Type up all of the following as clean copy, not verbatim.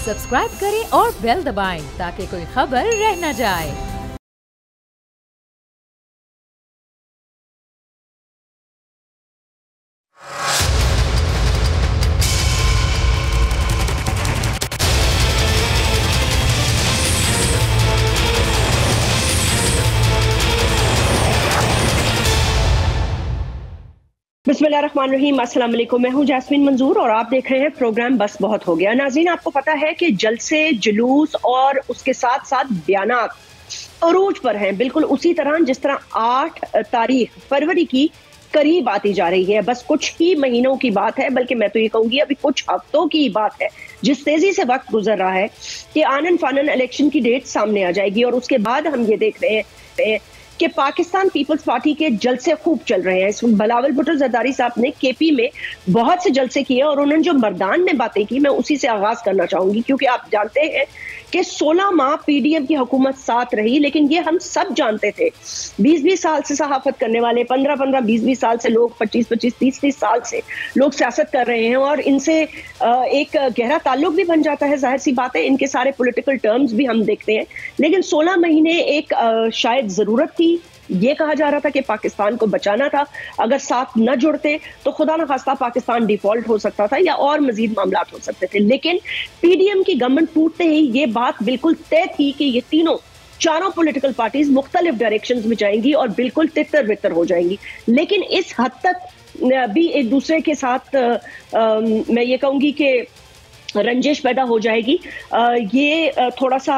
Subscribe करें और bell दबाएं ताकि कोई खबर रह न जाए। बिस्मिल्लाहिर्रहमानिर्रहीम, अस्सलाम वालेकुम। मैं हूं जैस्मीन मंजूर और आप देख रहे हैं प्रोग्राम बस बहुत हो गया। नाज़रीन, आपको पता है कि जलसे, जुलूस और उसके साथ साथ बयानात अरूज पर हैं, बिल्कुल उसी तरह जिस तरह 8 तारीख फरवरी की करीब आती जा रही है। बस कुछ ही महीनों की बात है, बल्कि मैं तो ये कहूंगी अभी कुछ हफ्तों की बात है। जिस तेजी से वक्त गुजर रहा है कि आनन फानन इलेक्शन की डेट सामने आ जाएगी और उसके बाद हम ये देख रहे हैं कि पाकिस्तान पीपल्स पार्टी के जलसे खूब चल रहे हैं। बिलावल भुट्टो जरदारी साहब ने केपी में बहुत से जलसे किए और उन्होंने जो मर्दान में बातें की, मैं उसी से आगाज करना चाहूंगी, क्योंकि आप जानते हैं कि 16 माह पीडीएम की हुकूमत साथ रही, लेकिन ये हम सब जानते थे। 20-20 साल से सहाफत करने वाले, 15-15, 20-20 साल से लोग, 25-25, 30-30 साल से लोग सियासत कर रहे हैं और इनसे एक गहरा ताल्लुक भी बन जाता है। जाहिर सी बात है, इनके सारे पॉलिटिकल टर्म्स भी हम देखते हैं, लेकिन 16 महीने एक शायद जरूरत थी। ये कहा जा रहा था कि पाकिस्तान को बचाना था, अगर साथ न जुड़ते तो खुदा न खास्ता पाकिस्तान डिफॉल्ट हो सकता था या और मजीद मामला हो सकते थे। लेकिन पीडीएम की गवर्नमेंट टूटते ही ये बात बिल्कुल तय थी कि ये चारों पॉलिटिकल पार्टीज मुख्तलिफ डायरेक्शंस में जाएंगी और बिल्कुल तितर बितर हो जाएंगी। लेकिन इस हद तक भी एक दूसरे के साथ मैं ये कहूंगी कि रंजिश पैदा हो जाएगी। ये थोड़ा सा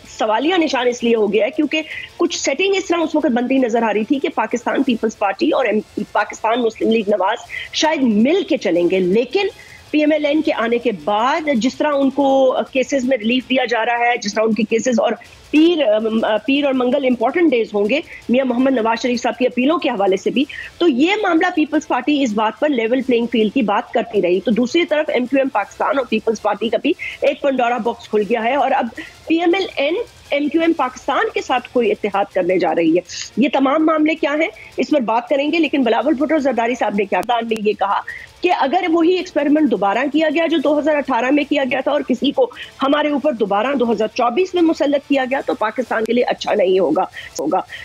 सवालिया निशान इसलिए हो गया है क्योंकि कुछ सेटिंग इस तरह उस वक्त बनती नजर आ रही थी कि पाकिस्तान पीपल्स पार्टी और पाकिस्तान मुस्लिम लीग नवाज शायद मिल के चलेंगे। लेकिन पीएमएलएन के आने के बाद जिस तरह उनको केसेस में रिलीफ दिया जा रहा है, जिस तरह उनके केसेस और पीर और मंगल इंपॉर्टेंट डेज होंगे मियां मोहम्मद नवाज शरीफ साहब की अपीलों के हवाले से भी, तो ये मामला पीपल्स पार्टी इस बात पर लेवल प्लेइंग फील्ड की बात करती रही। तो दूसरी तरफ एमक्यूएम पाकिस्तान और पीपल्स पार्टी का भी एक पंडोरा बॉक्स खुल गया है और अब पीएमएलएन एमक्यूएम पाकिस्तान के साथ कोई इत्तेहाद करने जा रही है। ये तमाम मामले क्या हैं इस पर बात करेंगे, लेकिन बिलावल भुट्टो जरदारी साहब ने क्या ये कहा कि अगर वही एक्सपेरिमेंट दोबारा किया गया जो 2018 में किया गया था और किसी को हमारे ऊपर दोबारा 2024 में मुसल्लत किया गया तो पाकिस्तान के लिए अच्छा नहीं होगा।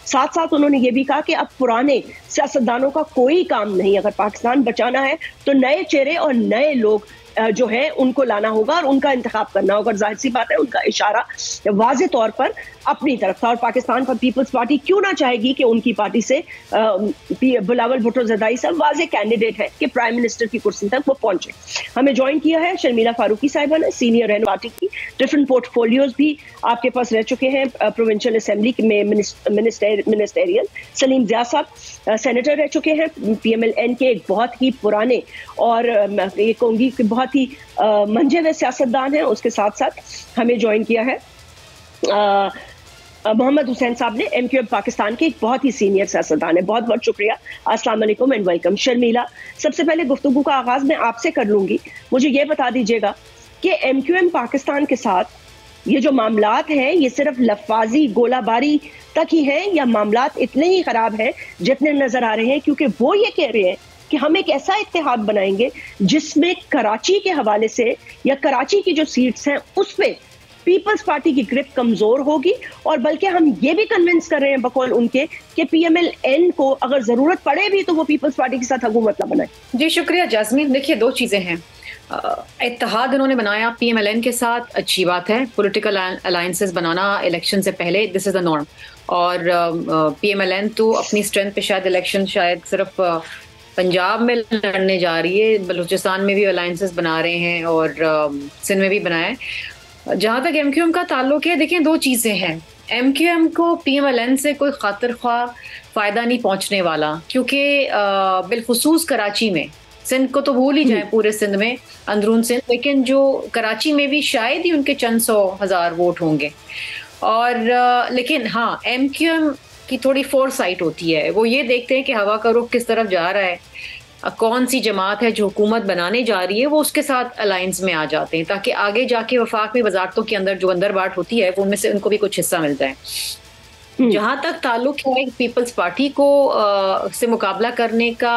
साथ साथ उन्होंने ये भी कहा कि अब पुराने सियासतदानों का कोई काम नहीं, अगर पाकिस्तान बचाना है तो नए चेहरे और नए लोग जो है उनको लाना होगा और उनका इंतखाब करना होगा। जाहिर सी बात है, उनका इशारा वाज़े तौर पर अपनी तरफ था और पाकिस्तान पर पीपल्स पार्टी क्यों ना चाहेगी कि उनकी पार्टी से बिलावल भुट्टो जरदारी साहब वाज़े कैंडिडेट है कि प्राइम मिनिस्टर की कुर्सी तक वो पहुंचे। हमें ज्वाइन किया है शर्मिला फारूकी साहिबा ने, सीनियर रहनुमा पार्टी की, डिफरेंट पोर्टफोलियोज भी आपके पास रह चुके हैं प्रोविंशियल असेंबली में, मिनिस्टेरियल। सलीम ज़िया साहब सेनेटर रह चुके हैं पीएमएलएन के, एक बहुत ही पुराने और ये कहूँगी कि बहुत ही मंजे हुए सियासतदान हैं। उसके साथ साथ हमें ज्वाइन किया है मोहम्मद हुसैन साहब ने, एमक्यूएम पाकिस्तान के एक बहुत ही सीनियर सियासतदान है। बहुत बहुत शुक्रिया, अस्सलाम वालेकुम एंड वेलकम। शर्मिला, सबसे पहले गुफ्तगू का आगाज मैं आपसे कर लूंगी। मुझे ये बता दीजिएगा कि एमक्यूएम पाकिस्तान के साथ ये जो मामलात हैं ये सिर्फ लफाजी गोलाबारी तक ही हैं या मामलात इतने ही खराब हैं जितने नजर आ रहे हैं? क्योंकि वो ये कह रहे हैं कि हम एक ऐसा इत्तेहाद बनाएंगे जिसमें कराची के हवाले से या कराची की जो सीट्स हैं उस पे पीपल्स पार्टी की ग्रिप कमजोर होगी और बल्कि हम ये भी कन्विंस कर रहे हैं बकौल उनके कि पीएमएलएन को अगर जरूरत पड़े भी तो वो पीपल्स पार्टी के साथ हुकूमत ना बनाए। जी शुक्रिया जैस्मीन। देखिए, दो चीजें हैं। इत्तेहाद उन्होंने बनाया पीएमएलएन के साथ, अच्छी बात है। पॉलिटिकल अलायंसेस बनाना इलेक्शन से पहले, दिस इज द नॉर्म। और पीएमएलएन तो अपनी स्ट्रेंथ पे शायद इलेक्शन शायद सिर्फ पंजाब में लड़ने जा रही है, बलूचिस्तान में भी अलायंसेस बना रहे हैं और सिंध में भी बनाया है। जहाँ तक एमक्यूएम का ताल्लुक है, देखिए दो चीज़ें हैं। एमक्यूएम को पीएमएलएन से कोई खातिर ख्वाह फ़ायदा नहीं पहुँचने वाला, क्योंकि बिलखुसूस कराची में, सिंध को तो भूल ही जाए, पूरे सिंध में, अंदरून सिंध, लेकिन जो कराची में भी शायद ही उनके चंद 100,000 वोट होंगे। और लेकिन हाँ, एमक्यूएम की थोड़ी फोरसाइट होती है, वो ये देखते हैं कि हवा का रुख किस तरफ जा रहा है, कौन सी जमात है जो हुकूमत बनाने जा रही है, वो उसके साथ अलायंस में आ जाते हैं ताकि आगे जाके वफाक में वजारतों के अंदर जो अंदर बाट होती है वो उनमें से उनको भी कुछ हिस्सा मिल जाए। जहाँ तक ताल्लुक है पीपल्स पार्टी को से मुकाबला करने का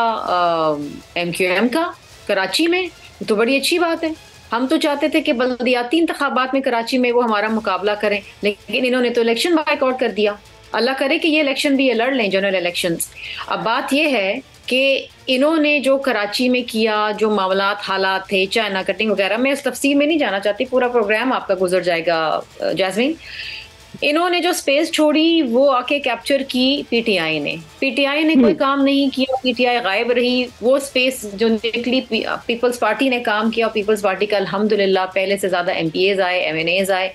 एमक्यूएम का कराची में, तो बड़ी अच्छी बात है। हम तो चाहते थे कि बल्दियाती इंतखाबात में कराची में वो हमारा मुकाबला करें, लेकिन इन्होंने तो इलेक्शन बाइकआउट कर दिया। अल्लाह करे कि ये इलेक्शन भी ये लड़ लें, जनरल इलेक्शंस। अब बात ये है कि इन्होंने जो कराची में किया, जो मामलात हालात थे, चाइना कटिंग वगैरह, मैं इस तफसील में नहीं जाना चाहती, पूरा प्रोग्राम आपका गुजर जाएगा जैस्मीन। इन्होंने जो स्पेस छोड़ी वो आके कैप्चर की पीटीआई ने कोई काम नहीं किया, पीटीआई गायब रही। वो स्पेस जो निकली पीपल्स पार्टी ने काम किया, पीपल्स पार्टी का अल्हम्दुलिल्लाह पहले से ज्यादा एमपीएज आए, एमएनएज आए,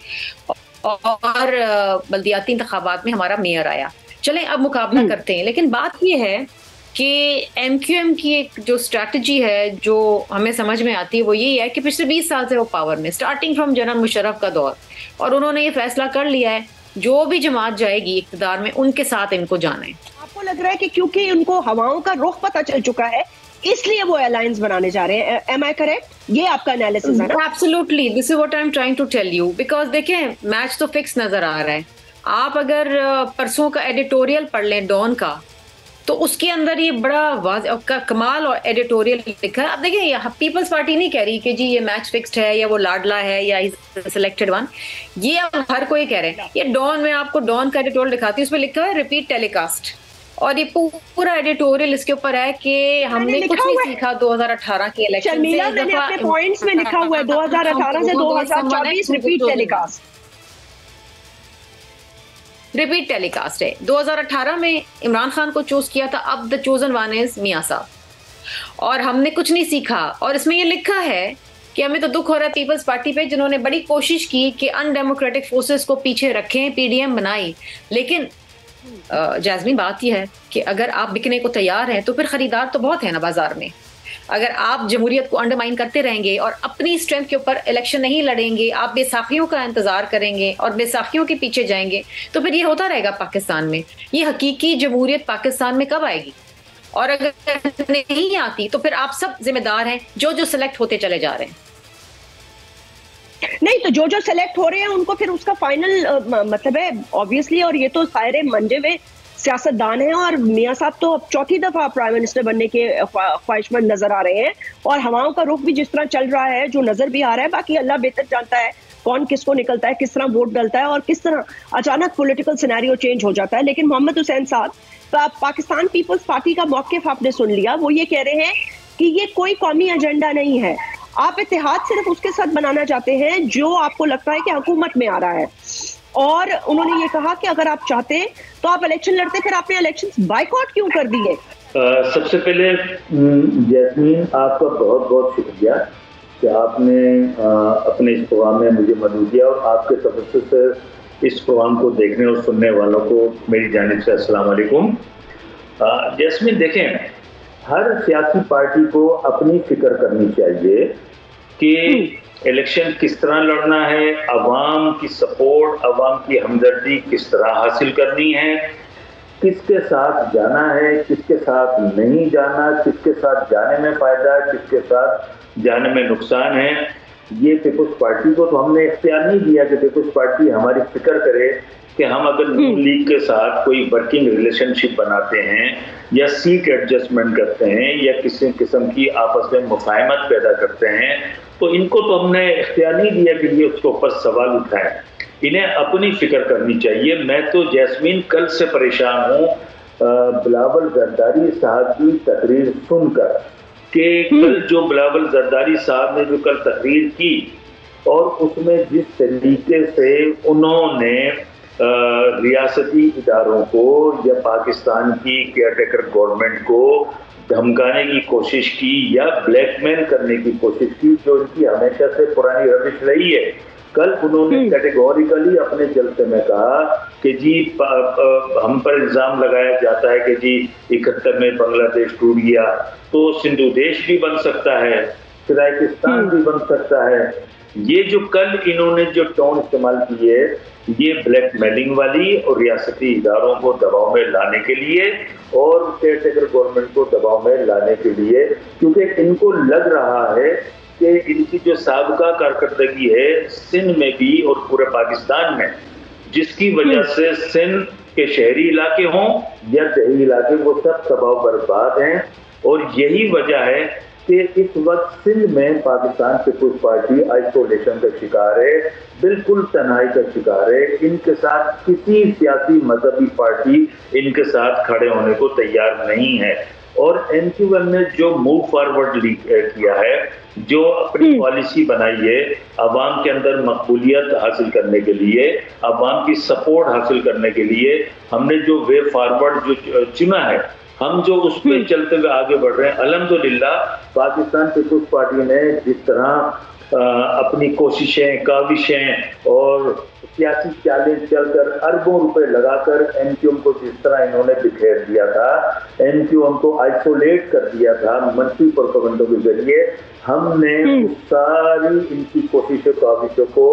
और बल्दियाती इंतखाबात में हमारा मेयर आया। चलें अब मुकाबला करते हैं। लेकिन बात यह है कि एमक्यूएम की एक जो स्ट्रैटेजी है जो हमें समझ में आती है वो यही है कि पिछले 20 साल से वो पावर में, स्टार्टिंग फ्रॉम जनरल मुशर्रफ का दौर, और उन्होंने ये फैसला कर लिया है जो भी जमात जाएगी इक़्तिदार में उनके साथ इनको जाना है। आपको लग रहा है कि क्योंकि उनको हवाओं का रुख पता चल चुका है इसलिए वो अलायंस बनाने जा रहे हैं? Am I correct? ये आपका एनालिसिस है ना? Absolutely, this is what I am trying to tell you. Because देखें, मैच तो फिक्स नजर आ रहा है। आप अगर परसों का एडिटोरियल पढ़ लें डॉन का, तो उसके अंदर ये बड़ा कमाल और एडिटोरियल लिखा है। अब देखिए, पीपल्स पार्टी नहीं कह रही कि जी ये मैच फिक्स्ड है या वो लाडला है या सिलेक्टेड वन, ये अब हर कोई कह रहे हैं। ये डॉन में आपको डॉन का एडिटोरियल दिखाती हूँ, उसमें लिखा है रिपीट टेलीकास्ट, और ये पूरा एडिटोरियल इसके ऊपर है कि हमने कुछ नहीं सीखा 2018 के इलेक्शन से। मैंने अपने पॉइंट्स में लिखा हुआ है 2018 से 2024 रिपीट टेलीकास्ट। रिपीट टेलीकास्ट है। 2018 में इमरान खान को चूज किया था, अब द चोजन वन इज मियां साहब, और हमने कुछ नहीं सीखा। और इसमें ये लिखा है कि हमें तो दुख हो रहा है पीपल्स पार्टी पे, जिन्होंने बड़ी कोशिश की कि अनडेमोक्रेटिक फोर्सेस को पीछे रखें, पीडीएम बनाई। लेकिन जैस्मीन, बात यह है कि अगर आप बिकने को तैयार हैं तो फिर खरीदार तो बहुत है ना बाजार में। अगर आप जमहूरियत को अंडरमाइन करते रहेंगे और अपनी स्ट्रेंथ के ऊपर इलेक्शन नहीं लड़ेंगे, आप बेसाखियों का इंतजार करेंगे और बेसाखियों के पीछे जाएंगे, तो फिर ये होता रहेगा पाकिस्तान में। ये हकीकी जमहूरियत पाकिस्तान में कब आएगी? और अगर नहीं आती तो फिर आप सब जिम्मेदार हैं जो जो सिलेक्ट होते चले जा रहे हैं। नहीं तो जो जो सिलेक्ट हो रहे हैं उनको फिर उसका फाइनल मतलब है ऑब्वियसली, और ये तो सारे मंजे हुए सियासतदान हैं, और मियां साहब तो अब चौथी दफा प्राइम मिनिस्टर बनने के ख्वाहिशमंद नजर आ रहे हैं, और हवाओं का रुख भी जिस तरह चल रहा है, जो नजर भी आ रहा है, बाकी अल्लाह बेहतर जानता है कौन किसको निकलता है, किस तरह वोट डलता है और किस तरह अचानक पॉलिटिकल सिनेरियो चेंज हो जाता है। लेकिन मोहम्मद हुसैन साहब, पाकिस्तान पीपल्स पार्टी का मौक़िफ़ आपने सुन लिया, वो ये कह रहे हैं कि ये कोई कौमी एजेंडा नहीं है, आप इत्तेहाद सिर्फ उसके साथ बनाना चाहते हैं जो आपको लगता है कि हुकूमत में आ रहा है। और उन्होंने ये कहा कि अगर आप चाहते तो आप इलेक्शन लड़ते, फिर आपने इलेक्शन बाइकआउट क्यों कर दिए? सबसे पहले जैस्मीन, आपका बहुत बहुत शुक्रिया कि आपने अपने इस प्रोग्राम में मुझे मदद किया, और आपके तवज्जो से इस प्रोग्राम को देखने और सुनने वालों को मेरी जानिब से अस्सलाम वालेकुम। जैस्मीन, देखें, हर सियासी पार्टी को अपनी फिक्र करनी चाहिए कि इलेक्शन किस तरह लड़ना है, अवाम की सपोर्ट, अवाम की हमदर्दी किस तरह हासिल करनी है, किसके साथ जाना है, किसके साथ नहीं जाना, किसके साथ जाने में फ़ायदा है, किसके साथ जाने में नुकसान है। ये पीपल्स पार्टी को तो हमने इख्तियार नहीं दिया कि पीपल्स पार्टी हमारी फिक्र करे कि हम अगर नून लीग के साथ कोई वर्किंग रिलेशनशिप बनाते हैं या सीट एडजस्टमेंट करते हैं या किसी किस्म की आपस में मुफाहमत पैदा करते हैं, तो इनको तो हमने इख्तियार नहीं दिया कि ये उसके ऊपर सवाल उठाएं। इन्हें अपनी फिक्र करनी चाहिए। मैं तो जैस्मीन कल से परेशान हूँ बिलावल जरदारी साहब की तकरीर सुनकर, कि कल जो बिलावल जरदारी साहब ने जो कल तकरीर की और उसमें जिस तरीके से उन्होंने रियासती इदारों को या पाकिस्तान की केयरटेकर गवर्नमेंट को धमकाने की कोशिश की या ब्लैकमेल करने की कोशिश की, जो इनकी हमेशा से पुरानी रविश रही है। कल उन्होंने कैटेगोरिकली अपने जलसे में कहा कि जी हम पर इल्ज़ाम लगाया जाता है कि जी 71 में बांग्लादेश टूट गया तो सिंधु देश भी बन सकता है, किर्गिस्तान भी बन सकता है। ये जो कल इन्होंने जो टोन इस्तेमाल की है, ये ब्लैकमेलिंग वाली और रियासती इदारों को दबाव में लाने के लिए और केयरटेकर गवर्नमेंट को दबाव में लाने के लिए, क्योंकि इनको लग रहा है कि इनकी जो साबिका कारकर्दगी है सिंध में भी और पूरे पाकिस्तान में, जिसकी वजह से सिंध के शहरी इलाके हों या देही इलाके, वो सब तबाह बर्बाद हैं। और यही वजह है कि इस वक्त सिंध में पाकिस्तान पीपुल्स पार्टी आइसोलेशन का शिकार है, बिल्कुल तन्हाई का शिकार है। इनके साथ किसी सियासी मजहबी पार्टी इनके साथ खड़े होने को तैयार नहीं है। और एनक्यूएम ने जो मूव फॉरवर्ड किया है, जो अपनी पॉलिसी बनाई है अवाम के अंदर मकबूलियत हासिल करने के लिए, अवाम की सपोर्ट हासिल करने के लिए, हमने जो वे फॉरवर्ड जो चुना है, हम जो उस पर चलते हुए आगे बढ़ रहे हैं। अल्हम्दुलिल्लाह पाकिस्तान पीपुल्स पार्टी ने जिस तरह अपनी कोशिशें, काविशें और सियासी चालें चलकर अरबों रुपए लगाकर एनक्यूएम को जिस तरह इन्होंने बिखेर दिया था, एनक्यूएम को आइसोलेट कर दिया था मंफी प्रोपेगेंडा के जरिए, हमने उस सारी इनकी कोशिशों काविशों को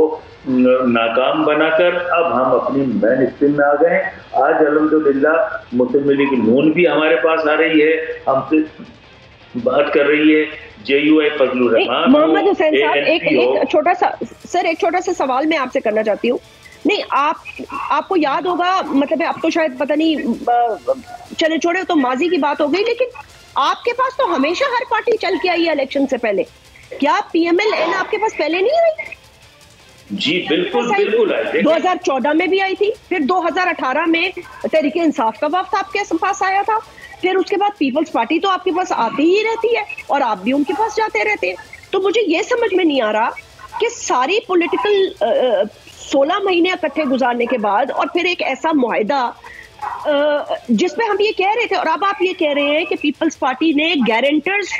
नाकाम बनाकर अब हम अपनी मेन स्ट्रीम में आ गए। आज अल्हम्दुलिल्लाह मुस्लिम लीग नून भी हमारे पास आ रही है, हमसे बात कर रही है। JUI फजलुर रहमान, मोहम्मद हुसैन साहब, एक छोटा सा सर, एक छोटा सा सवाल मैं आपसे करना चाहती हूँ। नहीं, आपको याद होगा, मतलब अब तो शायद पता नहीं, चले छोड़े तो माजी की बात हो गई, लेकिन आपके पास तो हमेशा हर पार्टी चल के आई है इलेक्शन से पहले। क्या PMLN आपके पास पहले नहीं आई? जी बिल्कुल बिल्कुल आई। 2014 में भी आई थी, फिर 2018 में तहरीके इंसाफ का वक्त आपके पास आया था, फिर उसके बाद पीपल्स पार्टी तो आपके पास आती ही रहती है और आप भी उनके पास जाते रहते हैं। तो मुझे ये समझ में नहीं आ रहा कि सारी पॉलिटिकल 16 महीने इकट्ठे गुजारने के बाद और फिर एक ऐसा मुआहिदा जिसमें हम ये कह रहे थे, और अब आप ये कह रहे हैं कि पीपल्स पार्टी ने गारंटर्स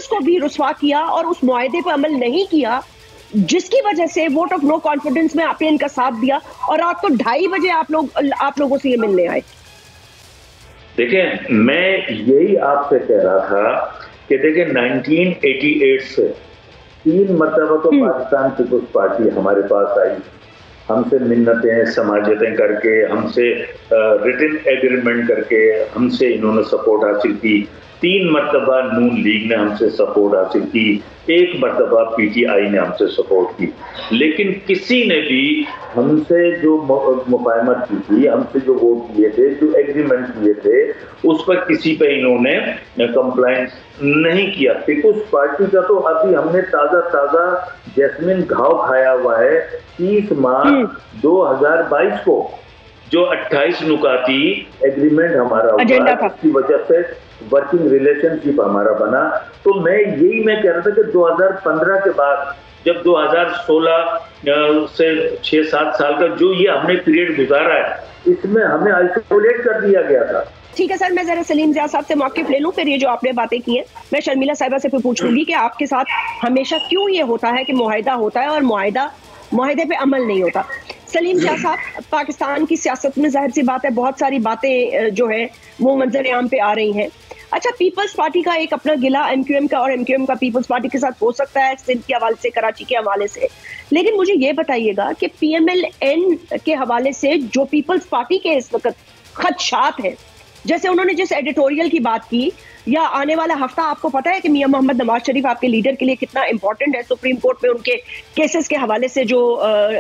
को भी रुस्वा किया और उस मुआहिदे पर अमल नहीं किया, जिसकी वजह से वोट ऑफ नो कॉन्फिडेंस में आपने इनका साथ दिया और रात को 2:30 बजे आप लोगों से ये मिलने आए। देखिए, मैं यही आपसे कह रहा था कि देखिए 1988 से 3 मरतबा तो पाकिस्तान पीपुल्स पार्टी हमारे पास आई, हमसे मिन्नतें समाजतें करके, हमसे रिटन एग्रीमेंट करके हमसे इन्होंने सपोर्ट हासिल की। 3 मरतबा नून लीग ने हमसे सपोर्ट हासिल की, 1 मरतबा PTI ने हमसे सपोर्ट की, लेकिन किसी ने भी हमसे जो मुफाहमत की थी, हमसे जो वोट किए थे, जो एग्रीमेंट किए थे, उस पर किसी पे इन्होंने कंप्लायंस नहीं किया। पीपुल्स पार्टी का तो अभी हमने ताज़ा जैस्मिन घाव खाया हुआ है। 30 मार्च 2022 को जो 28 नुकाती एग्रीमेंट हमारा हुआ, इसकी वजह से वर्किंग रिलेशनशिप हमारा बना। तो मैं कह रहा था कि 2015 के बाद जब 2016 से 6-7 साल का जो ये हमने पीरियड गुजारा है, इसमें हमें आइसोलेट कर दिया गया था। ठीक है सर, मैं जरा सलीम ज़िया साहब से मौक़िफ़ ले लूं, फिर ये जो आपने बातें की हैं मैं शर्मिला साहिबा से फिर पूछ लूंगी कि आपके साथ हमेशा क्यों ये होता है कि मुआहिदा होता है और मुआहिदे पे अमल नहीं होता। सलीम ज़िया साहब, पाकिस्तान की सियासत में जाहिर सी बात है बहुत सारी बातें जो है वो मंजर आम पे आ रही हैं। अच्छा, पीपल्स पार्टी का एक अपना गिला MQM का और MQM का पीपल्स पार्टी के साथ हो सकता है सिंध के हवाले से, कराची के हवाले से, लेकिन मुझे ये बताइएगा कि PMLN के हवाले से जो पीपल्स पार्टी के इस वक्त खदशात हैं, जैसे उन्होंने जिस एडिटोरियल की बात की, या आने वाला हफ्ता आपको पता है कि मियां मोहम्मद नवाज शरीफ आपके लीडर के लिए कितना इंपॉर्टेंट है, सुप्रीम कोर्ट में उनके केसेस के हवाले से जो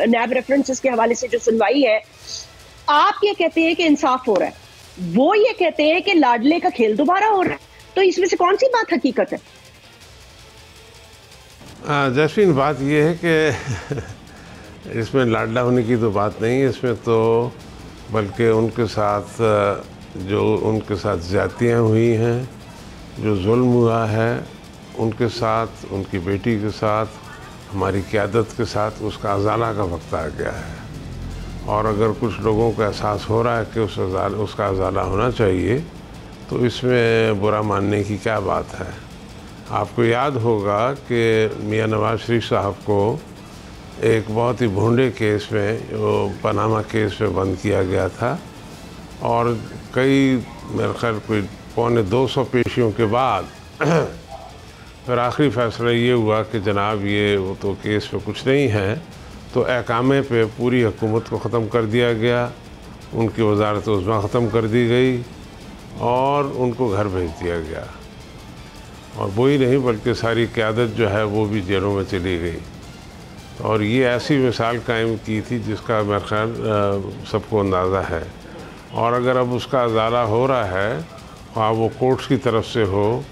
नैब रेफरेंसेस के हवाले से जो सुनवाई है, आप ये कहते हैं कि इंसाफ हो रहा है, वो ये कहते हैं कि लाडले का खेल दोबारा हो रहा है, तो इसमें से कौन सी बात हकीकत है? जैस्मीन, बात ये है कि इसमें लाडला होने की तो बात नहीं है, इसमें तो बल्कि उनके साथ जो उनके साथ ज़्यादतियाँ हुई हैं, जो जुल्म हुआ है उनके साथ, उनकी बेटी के साथ, हमारी क़यादत के साथ, उसका अज़ाला का वक्त आ गया है। और अगर कुछ लोगों को एहसास हो रहा है कि उसका अज़ाला होना चाहिए, तो इसमें बुरा मानने की क्या बात है। आपको याद होगा कि मियां नवाज शरीफ साहब को एक बहुत ही भोंडे केस में, वो पनामा केस में बंद किया गया था, और कई मेरे ख्याल कोई 250 पेशियों के बाद फिर आखिरी फ़ैसला ये हुआ कि जनाब ये वो तो केस पे कुछ नहीं है, तो अहकामे पे पूरी हुकूमत को ख़त्म कर दिया गया, उनकी वजारत उज़्मा ख़त्म कर दी गई और उनको घर भेज दिया गया। और वही नहीं बल्कि सारी क़यादत जो है वो भी जेलों में चली गई। और ये ऐसी मिसाल कायम की थी जिसका मेरे ख्याल सबको अंदाज़ा है। और अगर अब उसका अज़ाला हो रहा है, हाँ वो कोर्ट्स की तरफ से हो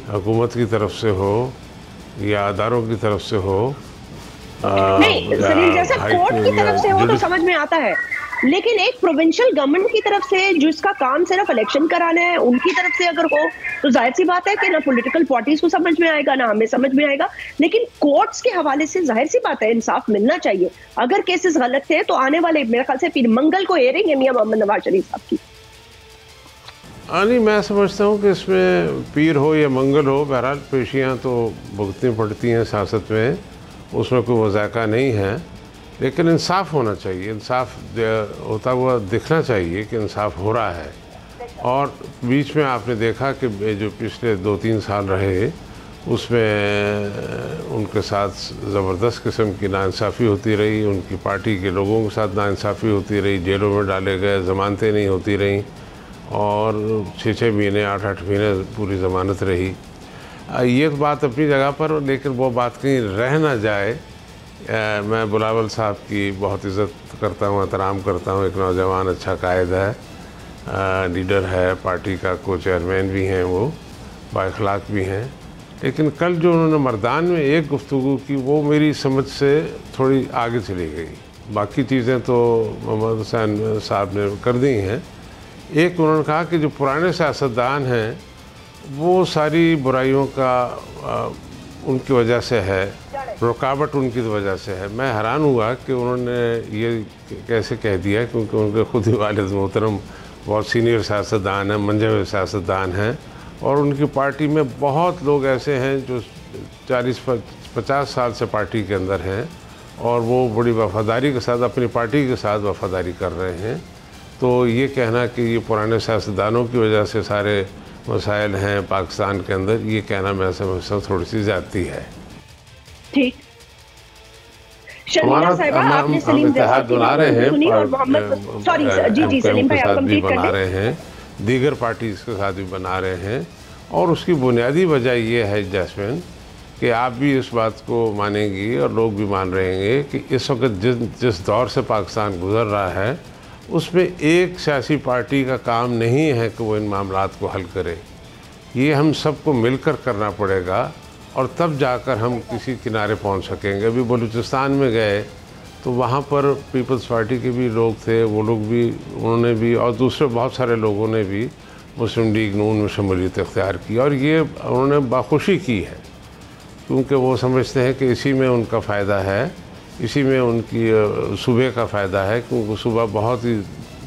हुकूमत की तरफ से हो या अदारों की तरफ से हो, नहीं सलीम, जैसे कोर्ट की तरफ से हो तो समझ में आता है, लेकिन एक प्रोविंशियल गवर्नमेंट की तरफ से जिसका काम सिर्फ इलेक्शन कराना है, उनकी तरफ से अगर हो तो जाहिर सी बात है कि ना पॉलिटिकल पार्टीज को समझ में आएगा ना हमें समझ में आएगा। लेकिन कोर्ट्स के हवाले से जाहिर सी बात है इंसाफ मिलना चाहिए। अगर केसेस गलत थे तो आने वाले मेरे ख्याल से फिर मंगल को हेयरिंग है मियां मोहम्मद नवाज शरीफ साहब की। नहीं, मैं समझता हूँ कि इसमें पीर हो या मंगल हो, बहरहाल पेशियाँ तो भुगतनी पड़ती हैं सियासत में, उसमें कोई वज़ाका नहीं है, लेकिन इंसाफ होना चाहिए। इंसाफ होता हुआ दिखना चाहिए कि इंसाफ हो रहा है। और बीच में आपने देखा कि जो पिछले 2-3 साल रहे उसमें उनके साथ ज़बरदस्त किस्म की नाइंसाफ़ी होती रही, उनकी पार्टी के लोगों के साथ नाइंसाफ़ी होती रही, जेलों में डाले गए, ज़मानतें नहीं होती रहीं और 6-6 महीने 8-8 महीने पूरी ज़मानत रही। ये बात अपनी जगह पर, लेकिन वो बात कहीं रह ना जाए। मैं बिलावल साहब की बहुत इज़्ज़त करता हूँ, एहतराम करता हूँ, एक नौजवान अच्छा कायद है, लीडर है, पार्टी का को चेयरमैन भी हैं, वो बाइखलाक भी हैं। लेकिन कल जो उन्होंने मर्दान में एक गुफ्तगू की, वो मेरी समझ से थोड़ी आगे चली गई। बाकी चीज़ें तो मोहम्मद हुसैन साहब ने कर दी हैं। एक उन्होंने कहा कि जो पुराने सियासतदान हैं वो सारी बुराइयों का उनकी वजह से है, रुकावट उनकी वजह से है। मैं हैरान हुआ कि उन्होंने ये कैसे कह दिया, क्योंकि उनके खुद ही वालिद मोहतरम बहुत सीनियर सियासतदान हैं, मंजे हुए सियासतदान हैं, और उनकी पार्टी में बहुत लोग ऐसे हैं जो 40-50 साल से पार्टी के अंदर हैं और वो बड़ी वफ़ादारी के साथ अपनी पार्टी के साथ वफ़ादारी कर रहे हैं। तो ये कहना कि ये पुराने सियासतदानों की वजह से सारे मसाइल हैं पाकिस्तान के अंदर, ये कहना मैं समझता हूँ थोड़ी सी ज़्यादती है। ठीक, शर्मिला साहिबा, आपने सलीम इत्तेहाद बना रहे हैं और मोहम्मद, सॉरी जी जी सलीम भाई आप कंप्लीट कर बना रहे हैं, दीगर पार्टीज के साथ भी बना रहे हैं। और उसकी बुनियादी वजह ये है जैस्मिन कि आप भी इस बात को मानेंगी और लोग भी मान रहे हैं कि इस वक्त जिस दौर से पाकिस्तान गुजर रहा है उसमें एक सियासी पार्टी का काम नहीं है कि वो इन मामलात को हल करे। ये हम सबको मिलकर करना पड़ेगा और तब जाकर हम किसी किनारे पहुंच सकेंगे। अभी बलूचिस्तान में गए तो वहाँ पर पीपल्स पार्टी के भी लोग थे, वो लोग भी, उन्होंने भी और दूसरे बहुत सारे लोगों ने भी मुस्लिम लीग नून में शमूलियत इख्तियार की, और ये उन्होंने बाखुशी की है क्योंकि वो समझते हैं कि इसी में उनका फ़ायदा है, इसी में उनकी सूबे का फ़ायदा है, क्योंकि सूबा बहुत ही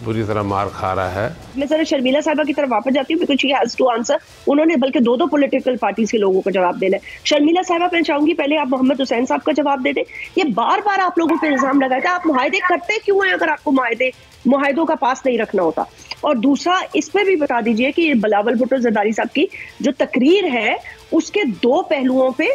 बुरी तरह मार खा रहा है। मैं सर शर्मिला साहिबा की तरफ वापस जाती हूँ because she has to answer. उन्होंने बल्कि दो पॉलिटिकल पार्टीज के लोगों को जवाब देना है। शर्मिला साहिबा, मैं चाहूंगी पहले आप मोहम्मद हुसैन साहब का जवाब दे दें। ये बार बार आप लोगों पे इल्जाम लगाया कि आप मुआहदे करते क्यों हैं अगर आपको मुआहदों का पास नहीं रखना होता। और दूसरा इस पे भी बता दीजिए कि बिलावल भुट्टो जरदारी साहब की जो तकरीर है उसके दो पहलुओं पे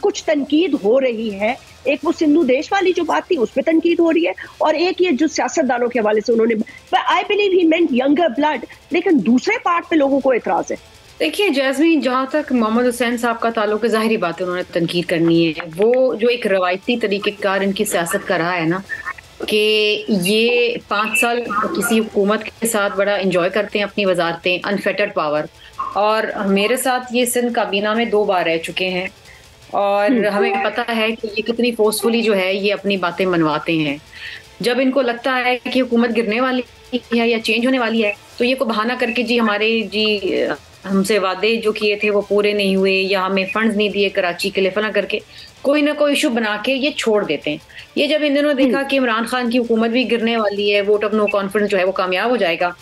कुछ तनकीद हो रही है। एक वो सिंधु देश वाली जो बात थी उस पर तनकीद हो रही है, और एक ये जो सियासतदानों के हवाले से उन्होंने, I believe he meant younger blood, लेकिन दूसरे पार्ट पे लोगों को एतराज है। देखिए जैस्मीन, जहाँ तक मोहम्मद हुसैन साहब का ताल्लुक है, जाहिर बात है उन्होंने तनकीद करनी है। वो जो एक रवायती तरीक़ेकार इनकी सियासत का रहा है ना, कि ये 5 साल किसी हुकूमत के साथ बड़ा इंजॉय करते हैं अपनी वजारतें, अनफेटर्ड पावर। और मेरे साथ ये सिंध काबीना में 2 बार रह चुके हैं और हमें पता है कि ये कितनी फोर्सफुली जो है ये अपनी बातें मनवाते हैं। जब इनको लगता है कि हुकूमत गिरने वाली है या चेंज होने वाली है तो ये को बहाना करके हमसे वादे जो किए थे वो पूरे नहीं हुए या हमें फंड्स नहीं दिए कराची के लिए, फला करके कोई ना कोई इशू बना के ये छोड़ देते हैं। ये जब इन दिनों देखा कि इमरान खान की हुकूमत भी गिरने वाली है, वोट ऑफ नो कॉन्फिडेंस जो है वो कामयाब हो जाएगा,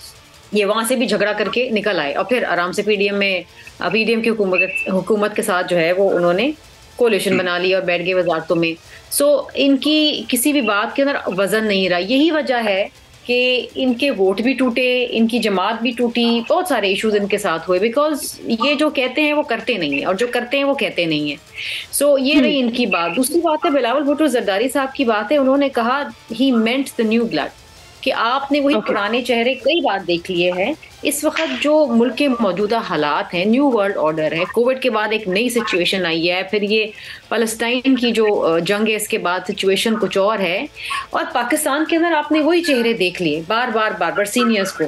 ये वहां से भी झगड़ा करके निकल आए और फिर आराम से पीडीएम की हुकूमत के साथ जो है वो उन्होंने कोलिशन बना ली और बैठ गए वजारतों में। सो इनकी किसी भी बात के अंदर वजन नहीं रहा। यही वजह है कि इनके वोट भी टूटे, इनकी जमात भी टूटी, बहुत सारे इश्यूज इनके साथ हुए, बिकॉज ये जो कहते हैं वो करते नहीं है और जो करते हैं वो कहते नहीं है। सो ये रही इनकी बात। दूसरी बात है बिलावल भुट्टो जरदारी साहब की बात है, उन्होंने कहा ही मेंट द न्यू ब्लड, कि आपने वही पुराने चेहरे कई बार देख लिए हैं। इस वक्त जो मुल्क के मौजूदा हालात हैं, न्यू वर्ल्ड ऑर्डर है, कोविड के बाद एक नई सिचुएशन आई है, फिर ये फ़लस्तीन की जो जंग है इसके बाद सिचुएशन कुछ और है, और पाकिस्तान के अंदर आपने वही चेहरे देख लिए बार बार सीनियर्स को।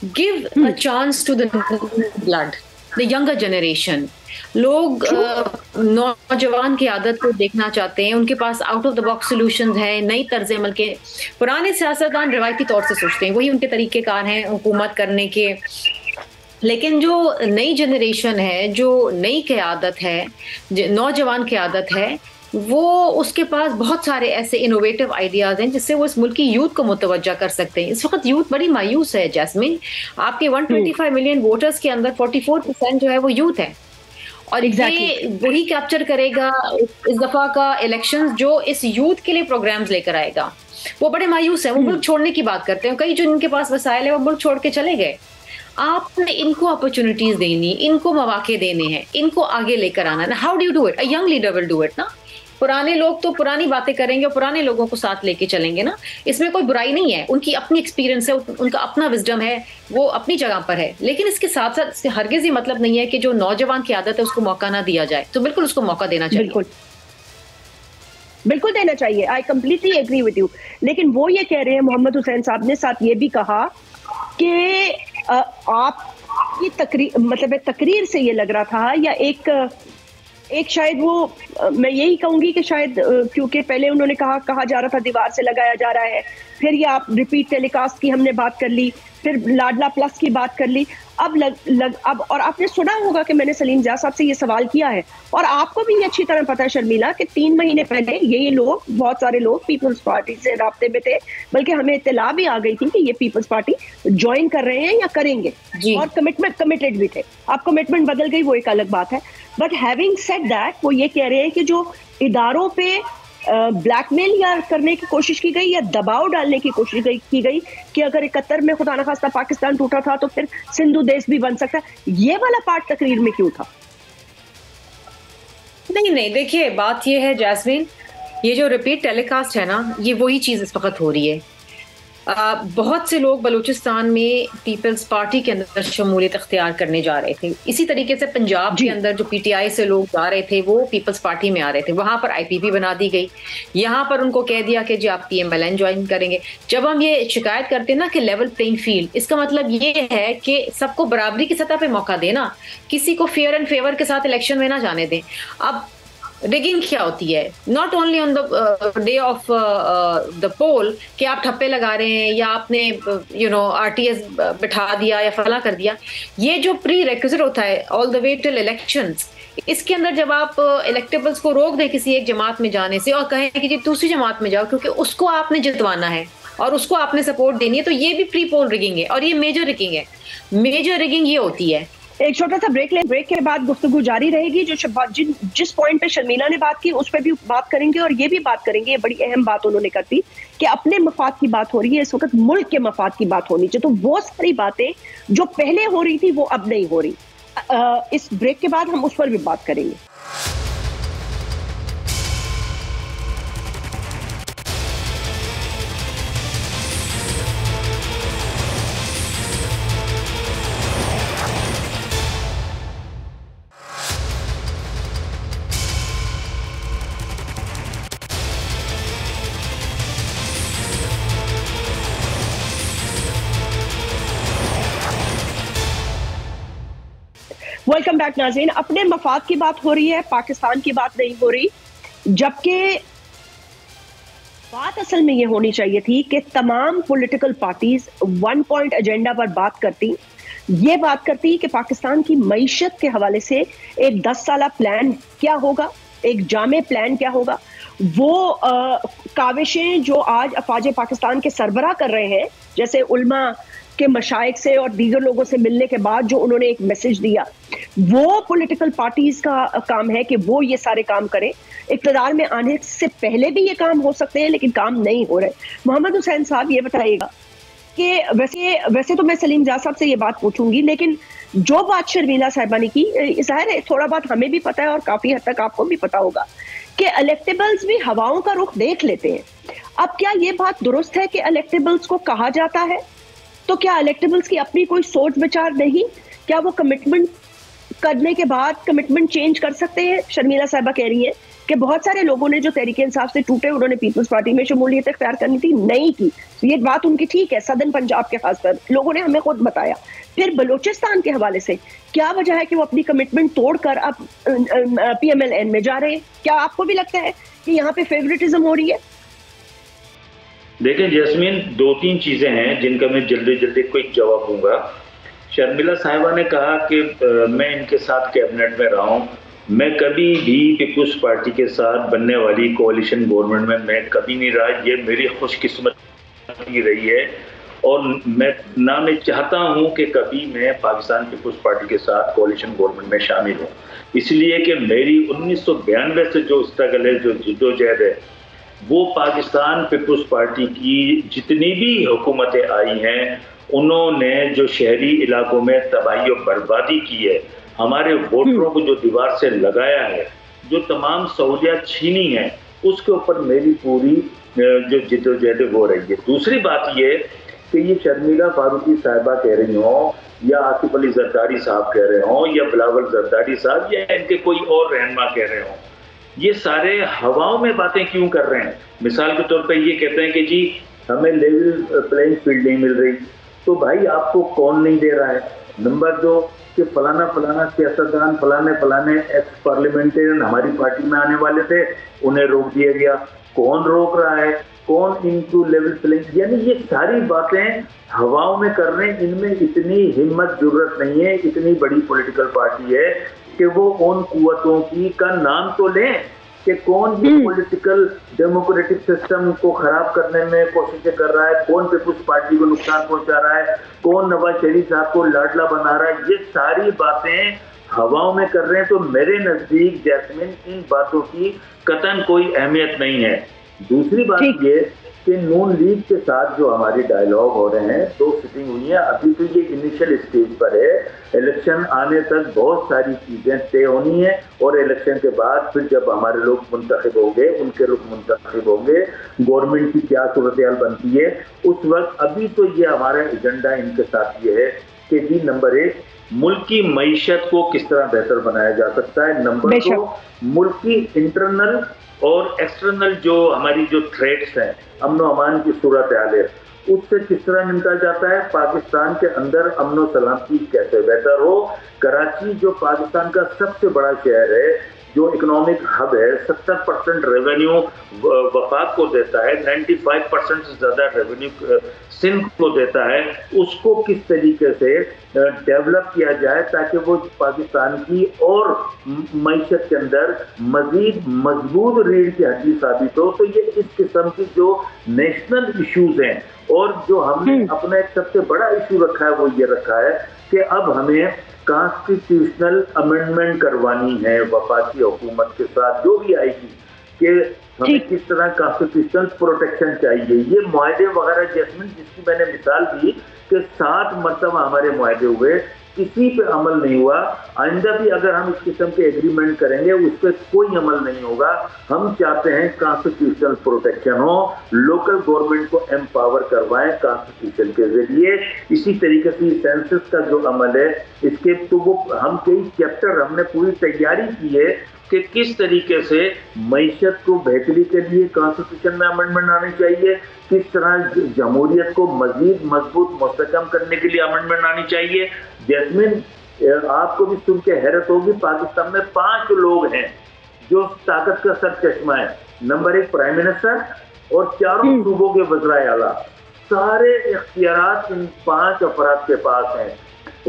Give a chance to the blood. The younger generation, लोग नौजवान की आदत को देखना चाहते हैं, उनके पास out of the box solutions हैं, नई तर्ज अमल के। पुराने सियासतदान रिवायती तौर से सोचते हैं, वही उनके तरीक़ेकार हैं हुकूमत करने के, लेकिन जो नई जनरेशन है, जो नई क़यादत है, नौजवान क़यादत है, वो उसके पास बहुत सारे ऐसे इनोवेटिव आइडियाज़ हैं जिससे वो इस मुल्क की यूथ को मुतवज्जा कर सकते हैं। इस वक्त यूथ बड़ी मायूस है जैस्मिन, आपके 125 मिलियन वोटर्स के अंदर 44% जो है वो यूथ है, और ये वही कैप्चर करेगा इस दफ़ा का इलेक्शन जो इस यूथ के लिए प्रोग्राम्स लेकर आएगा। वो बड़े मायूस है, वो मुल्क छोड़ने की बात करते हैं, कई जो इनके पास वसाइल है वो मुल्क छोड़ के चले गए। आपने इनको अपॉर्चुनिटीज देनी, इनको मौके देने हैं, इनको आगे लेकर आना है। How do you do it? A young leader will do it ना। पुराने लोग तो पुरानी बातें करेंगे और पुराने लोगों को साथ लेके चलेंगे ना, इसमें कोई बुराई नहीं है, उनकी अपनी एक्सपीरियंस है, उनका अपना विजडम है, वो अपनी जगह पर है। लेकिन इसके साथ साथ इसके हरगिज़ ये मतलब नहीं है कि जो नौजवान की आदत है उसको मौका ना दिया जाए, तो बिल्कुल उसको मौका देना चाहिए। बिल्कुल देना चाहिए, I completely agree with you. लेकिन वो ये कह रहे हैं, मोहम्मद हुसैन साहब ने साथ ये भी कहा कि आपकी तकरीर से ये लग रहा था, या एक शायद वो, मैं यही कहूंगी कि शायद क्योंकि पहले उन्होंने कहा जा रहा था दीवार से लगाया जा रहा है, फिर ये आप रिपीट टेलीकास्ट की हमने बात कर ली, फिर लाडला प्लस की बात कर ली, अब और आपने सुना होगा कि मैंने सलीम जिया साहब से ये सवाल किया है, और आपको भी अच्छी तरह पता है शर्मिला कि 3 महीने पहले ये लोग, बहुत सारे लोग पीपल्स पार्टी से राब्ते में थे, बल्कि हमें इत्तला भी आ गई थी कि ये पीपल्स पार्टी ज्वाइन कर रहे हैं या करेंगे, और कमिटेड भी थे। अब कमिटमेंट बदल गई, वो एक अलग बात है। बट हैविंग सेड दैट, वो ये कह रहे हैं कि जो इदारों पे ब्लैकमेल या करने की कोशिश की गई या दबाव डालने की कोशिश की गई कि अगर 71 में खुदा न खास्ता पाकिस्तान टूटा था तो फिर सिंधु देश भी बन सकता है, ये वाला पार्ट तकरीर में क्यों था? नहीं, देखिए बात ये है जैस्मिन, ये जो रिपीट टेलीकास्ट है ना, ये वही चीज़ इस वक्त हो रही है। बहुत से लोग बलूचिस्तान में पीपल्स पार्टी के अंदर शमूलियत अख्तियार करने जा रहे थे, इसी तरीके से पंजाब के अंदर जो PTI से लोग जा रहे थे वो पीपल्स पार्टी में आ रहे थे, वहाँ पर IPP बना दी गई, यहाँ पर उनको कह दिया कि जी आप PMLN ज्वाइन करेंगे। जब हम ये शिकायत करते हैं ना कि लेवल प्लेइंग फील्ड, इसका मतलब ये है कि सबको बराबरी की सतह पर मौका देना, किसी को फेयर एंड फेवर के साथ इलेक्शन में ना जाने दें। अब रिगिंग क्या होती है? Not only on the day of the poll कि आप ठप्पे लगा रहे हैं या आपने RTS बिठा दिया या फला कर दिया, ये जो प्री रिक्विजिट होता है all the way till elections, इसके अंदर जब आप इलेक्टेबल्स को रोक दें किसी एक जमात में जाने से और कहें कि जी दूसरी जमात में जाओ क्योंकि उसको आपने जितवाना है और उसको आपने सपोर्ट देनी है, तो ये भी प्री पोल रिगिंग है और ये मेजर रिगिंग है। मेजर रिगिंग ये होती है। एक छोटा सा ब्रेक लें, ब्रेक के बाद गुफ्तगू जारी रहेगी। जिस पॉइंट पे शर्मिला ने बात की उस पर भी बात करेंगे और ये भी बात करेंगे, ये बड़ी अहम बात उन्होंने कर दी कि अपने मफाद की बात हो रही है, इस वक्त मुल्क के मफाद की बात होनी चाहिए। तो वो सारी बातें जो पहले हो रही थी वो अब नहीं हो रही। इस ब्रेक के बाद हम उस पर भी बात करेंगे। वेलकम बैक नाज़रीन। अपने मफाद की बात हो रही है, पाकिस्तान की बात नहीं हो रही, जबकि बात असल में ये होनी चाहिए थी कि तमाम पॉलिटिकल पार्टीज 1 पॉइंट एजेंडा पर बात करती, ये बात करती कि पाकिस्तान की मईशत के हवाले से एक 10 साला प्लान क्या होगा, एक जामे प्लान क्या होगा। वो काविशें जो आज अफवाज पाकिस्तान के सरबराह कर रहे हैं, जैसे उल्मा के मशाइख से और दीगर लोगों से मिलने के बाद जो उन्होंने एक मैसेज दिया, वो पॉलिटिकल पार्टीज का काम है कि वो ये सारे काम करें। इक़्तिदार में आने से पहले भी ये काम हो सकते हैं लेकिन काम नहीं हो रहे। मोहम्मद हुसैन साहब ये बताइएगा कि वैसे तो मैं सलीम जिया साहब से ये बात पूछूंगी, लेकिन जो बात शर्मिला साहिबा ने की, जाहिर है थोड़ा बहुत हमें भी पता है और काफी हद तक आपको भी पता होगा कि इलेक्टेबल्स भी हवाओं का रुख देख लेते हैं। अब क्या ये बात दुरुस्त है कि इलेक्टेबल्स को कहा जाता है, तो क्या इलेक्टेबल्स की अपनी कोई सोच विचार नहीं? क्या वो कमिटमेंट करने के बाद कमिटमेंट चेंज कर सकते हैं? शर्मिला साहिबा कह रही है कि बहुत सारे लोगों ने जो तहरीक इंसाफ से टूटे, उन्होंने पीपल्स पार्टी में शमूलियत इख्तियार करनी थी, नहीं की। तो ये बात उनकी ठीक है, सदन पंजाब के खासकर लोगों ने हमें खुद बताया। फिर बलूचिस्तान के हवाले से क्या वजह है कि वो अपनी कमिटमेंट तोड़कर अब PMLN में जा रहे हैं? क्या आपको भी लगता है कि यहाँ पे फेवरेटिज्म हो रही है? देखें जैस्मीन, 2-3 चीजें हैं जिनका मैं जल्दी जल्दी क्विक जवाब दूंगा। शर्मिला साहिबा ने कहा कि मैं इनके साथ कैबिनेट में रहा हूँ। मैं कभी भी पीपुल्स पार्टी के साथ बनने वाली कोalition गवर्नमेंट में मैं कभी नहीं रहा। ये मेरी खुशकिस्मती रही है और मैं चाहता हूं कि कभी मैं पाकिस्तान पीपुल्स पार्टी के साथ कोalition गवर्नमेंट में शामिल हूं, इसलिए कि मेरी 1992 से जो स्ट्रगल है, जो जिद्दोजहद है, वो पाकिस्तान पीपुल्स पार्टी की जितनी भी हुकूमतें आई हैं उन्होंने जो शहरी इलाकों में तबाही और बर्बादी की है, हमारे वोटरों को जो दीवार से लगाया है, जो तमाम सहूलियत छीनी है, उसके ऊपर मेरी पूरी जो जिद्दोजहद हो रही है। दूसरी बात ये कि ये शर्मिला फारूकी साहिबा कह रही हो या आसिफ अली जरदारी साहब कह रहे हो या बिलावल जरदारी साहब या इनके कोई और रहनुमा कह रहे हो, ये सारे हवाओं में बातें क्यों कर रहे हैं? मिसाल के तौर पे ये कहते हैं कि जी हमें लेवल प्लेइंग फील्ड नहीं मिल रही, तो भाई आपको कौन नहीं दे रहा है? नंबर 2 कि फलाना सियासतदान फलाने एक्स पार्लियामेंटेरियन हमारी पार्टी में आने वाले थे, उन्हें रोक दिया गया। कौन रोक रहा है? कौन इनटू लेवल प्लेइंग, यानी ये सारी बातें हवाओं में कर रहे हैं। इनमें इतनी हिम्मत जरूरत नहीं है, इतनी बड़ी पॉलिटिकल पार्टी है कि वो उन कुव्वतों की का नाम तो लें कि कौन ये पॉलिटिकल डेमोक्रेटिक सिस्टम को खराब करने में कोशिशें कर रहा है, कौन पीपुल्स पार्टी को नुकसान पहुंचा रहा है, कौन नवाज शरीफ साहब को लाडला बना रहा है। ये सारी बातें हवाओं में कर रहे हैं। तो मेरे नजदीक जैस्मिन इन बातों की कतन कोई अहमियत नहीं है। दूसरी बात ये कि नून लीग के साथ जो हमारे डायलॉग हो रहे हैं, 2 सिटिंग हुई है, अभी तो ये इनिशियल स्टेज पर है। इलेक्शन आने तक बहुत सारी चीजें तय होनी है और इलेक्शन के बाद फिर जब हमारे लोग मुंतखब होंगे, उनके लोग मुंतखब होंगे, गवर्नमेंट की क्या सूरत हाल बनती है उस वक्त। अभी तो ये हमारा एजेंडा इनके साथ ये है कि जी नंबर 1 मुल्क की मईशत को किस तरह बेहतर बनाया जा सकता है, नंबर 2 मुल्क की इंटरनल और एक्सटर्नल जो हमारी जो थ्रेट्स हैं, अमनो अमान की सूरत हाल है, उससे किस तरह निपटा जाता है। पाकिस्तान के अंदर अमनो सलामती कैसे बेहतर हो। कराची जो पाकिस्तान का सबसे बड़ा शहर है, जो इकोनॉमिक हब है, 70% रेवेन्यू वफाक को देता है, 95% से ज्यादा रेवेन्यू सिंध को देता है, उसको किस तरीके से डेवलप किया जाए ताकि वो पाकिस्तान की और मईशत के अंदर मजीद मजबूत रीढ़ की हड्डी साबित हो। तो ये इस किस्म की जो नेशनल इश्यूज हैं और जो हमने अपना एक सबसे बड़ा इशू रखा है वो ये रखा है कि अब हमें कॉन्स्टिट्यूशनल अमेंडमेंट करवानी है वफाकी हुकूमत के साथ जो भी आएगी, कि हमें किस तरह कॉन्स्टिट्यूशनल प्रोटेक्शन चाहिए। ये मुआहदे वगैरह जैस्मिन जिसकी मैंने मिसाल दी कि 7 मरतबा हमारे मुआहदे हुए, किसी पे अमल नहीं हुआ। आइंदा भी अगर हम इस किस्म के एग्रीमेंट करेंगे उस पर कोई अमल नहीं होगा। हम चाहते हैं कॉन्स्टिट्यूशनल प्रोटेक्शन हो, लोकल गवर्नमेंट को एम्पावर करवाएं कॉन्स्टिट्यूशन के जरिए। इसी तरीके से सेंसस का जो अमल है इसके तो वो हम कई चैप्टर हमने पूरी तैयारी की है कि किस तरीके से मईशत को बेहतरी के लिए कॉन्स्टिट्यूशन में अमेंडमेंट आनी चाहिए, किस तरह जमहूरियत को मजीद मजबूत मुस्तहकम करने के लिए अमेंडमेंट आनी चाहिए। जैस्मिन आपको भी सुन के हैरत होगी, पाकिस्तान में 5 लोग हैं जो ताकत का सर चश्मा है। नंबर 1 प्राइम मिनिस्टर और 4 सूबों के वज़राए आला, सारे इख्तियारात इन 5 अफराद के पास हैं।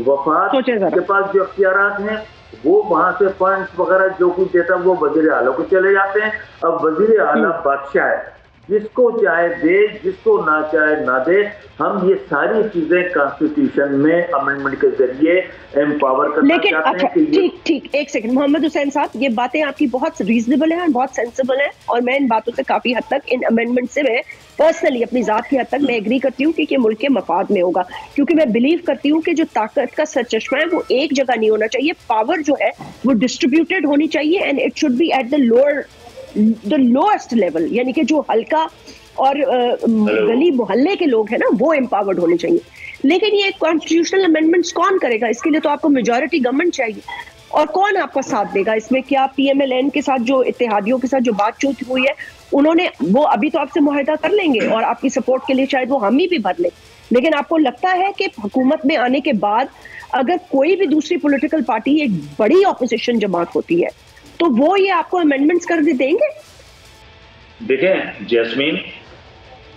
वफाक के पास जो इख्तियारात हैं वो वहां से फंड्स वगैरह जो कुछ देता है वो वजीर आला को चले जाते हैं। अब वजीर आला बादशाह है, जिसको चाहे दे, जिसको ना चाहे ना दे। हम ये सारी चीजें कॉन्स्टिट्यूशन में अमेंडमेंट के जरिए एम्पावर करना चाहते हैं। लेकिन ठीक एक सेकंड मोहम्मद हुसैन साहब, ये बातें आपकी बहुत रीजनेबल है और बहुत सेंसिबल है और मैं इन बातों से काफी हद तक, इन अमेंडमेंट से मैं पर्सनली अपनी जात की हद तक मैं एग्री करती हूँ कि मुल्क के मफाद में होगा, क्योंकि मैं बिलीव करती हूँ कि जो ताकत का सर चश्मा है वो एक जगह नहीं होना चाहिए। पावर जो है वो डिस्ट्रीब्यूटेड होनी चाहिए and it should be at the lowest level, यानी कि जो हल्का और गली मोहल्ले के लोग हैं ना वो एम्पावर्ड होने चाहिए। लेकिन ये कॉन्स्टिट्यूशनल अमेंडमेंट्स कौन करेगा? इसके लिए तो आपको मेजॉरिटी गवर्नमेंट चाहिए, और कौन आपका साथ देगा इसमें? क्या PMLN के साथ जो इत्तेहादियों के साथ जो बातचीत हुई है उन्होंने वो अभी तो आपसे मुआहदा कर लेंगे और आपकी सपोर्ट के लिए शायद वो हामी भी भर ले, लेकिन आपको लगता है कि हुकूमत में आने के बाद अगर कोई भी दूसरी पॉलिटिकल पार्टी एक बड़ी ऑपोजिशन जमात होती है तो वो ये आपको अमेंडमेंट्स कर देंगे? देखें जैस्मीन,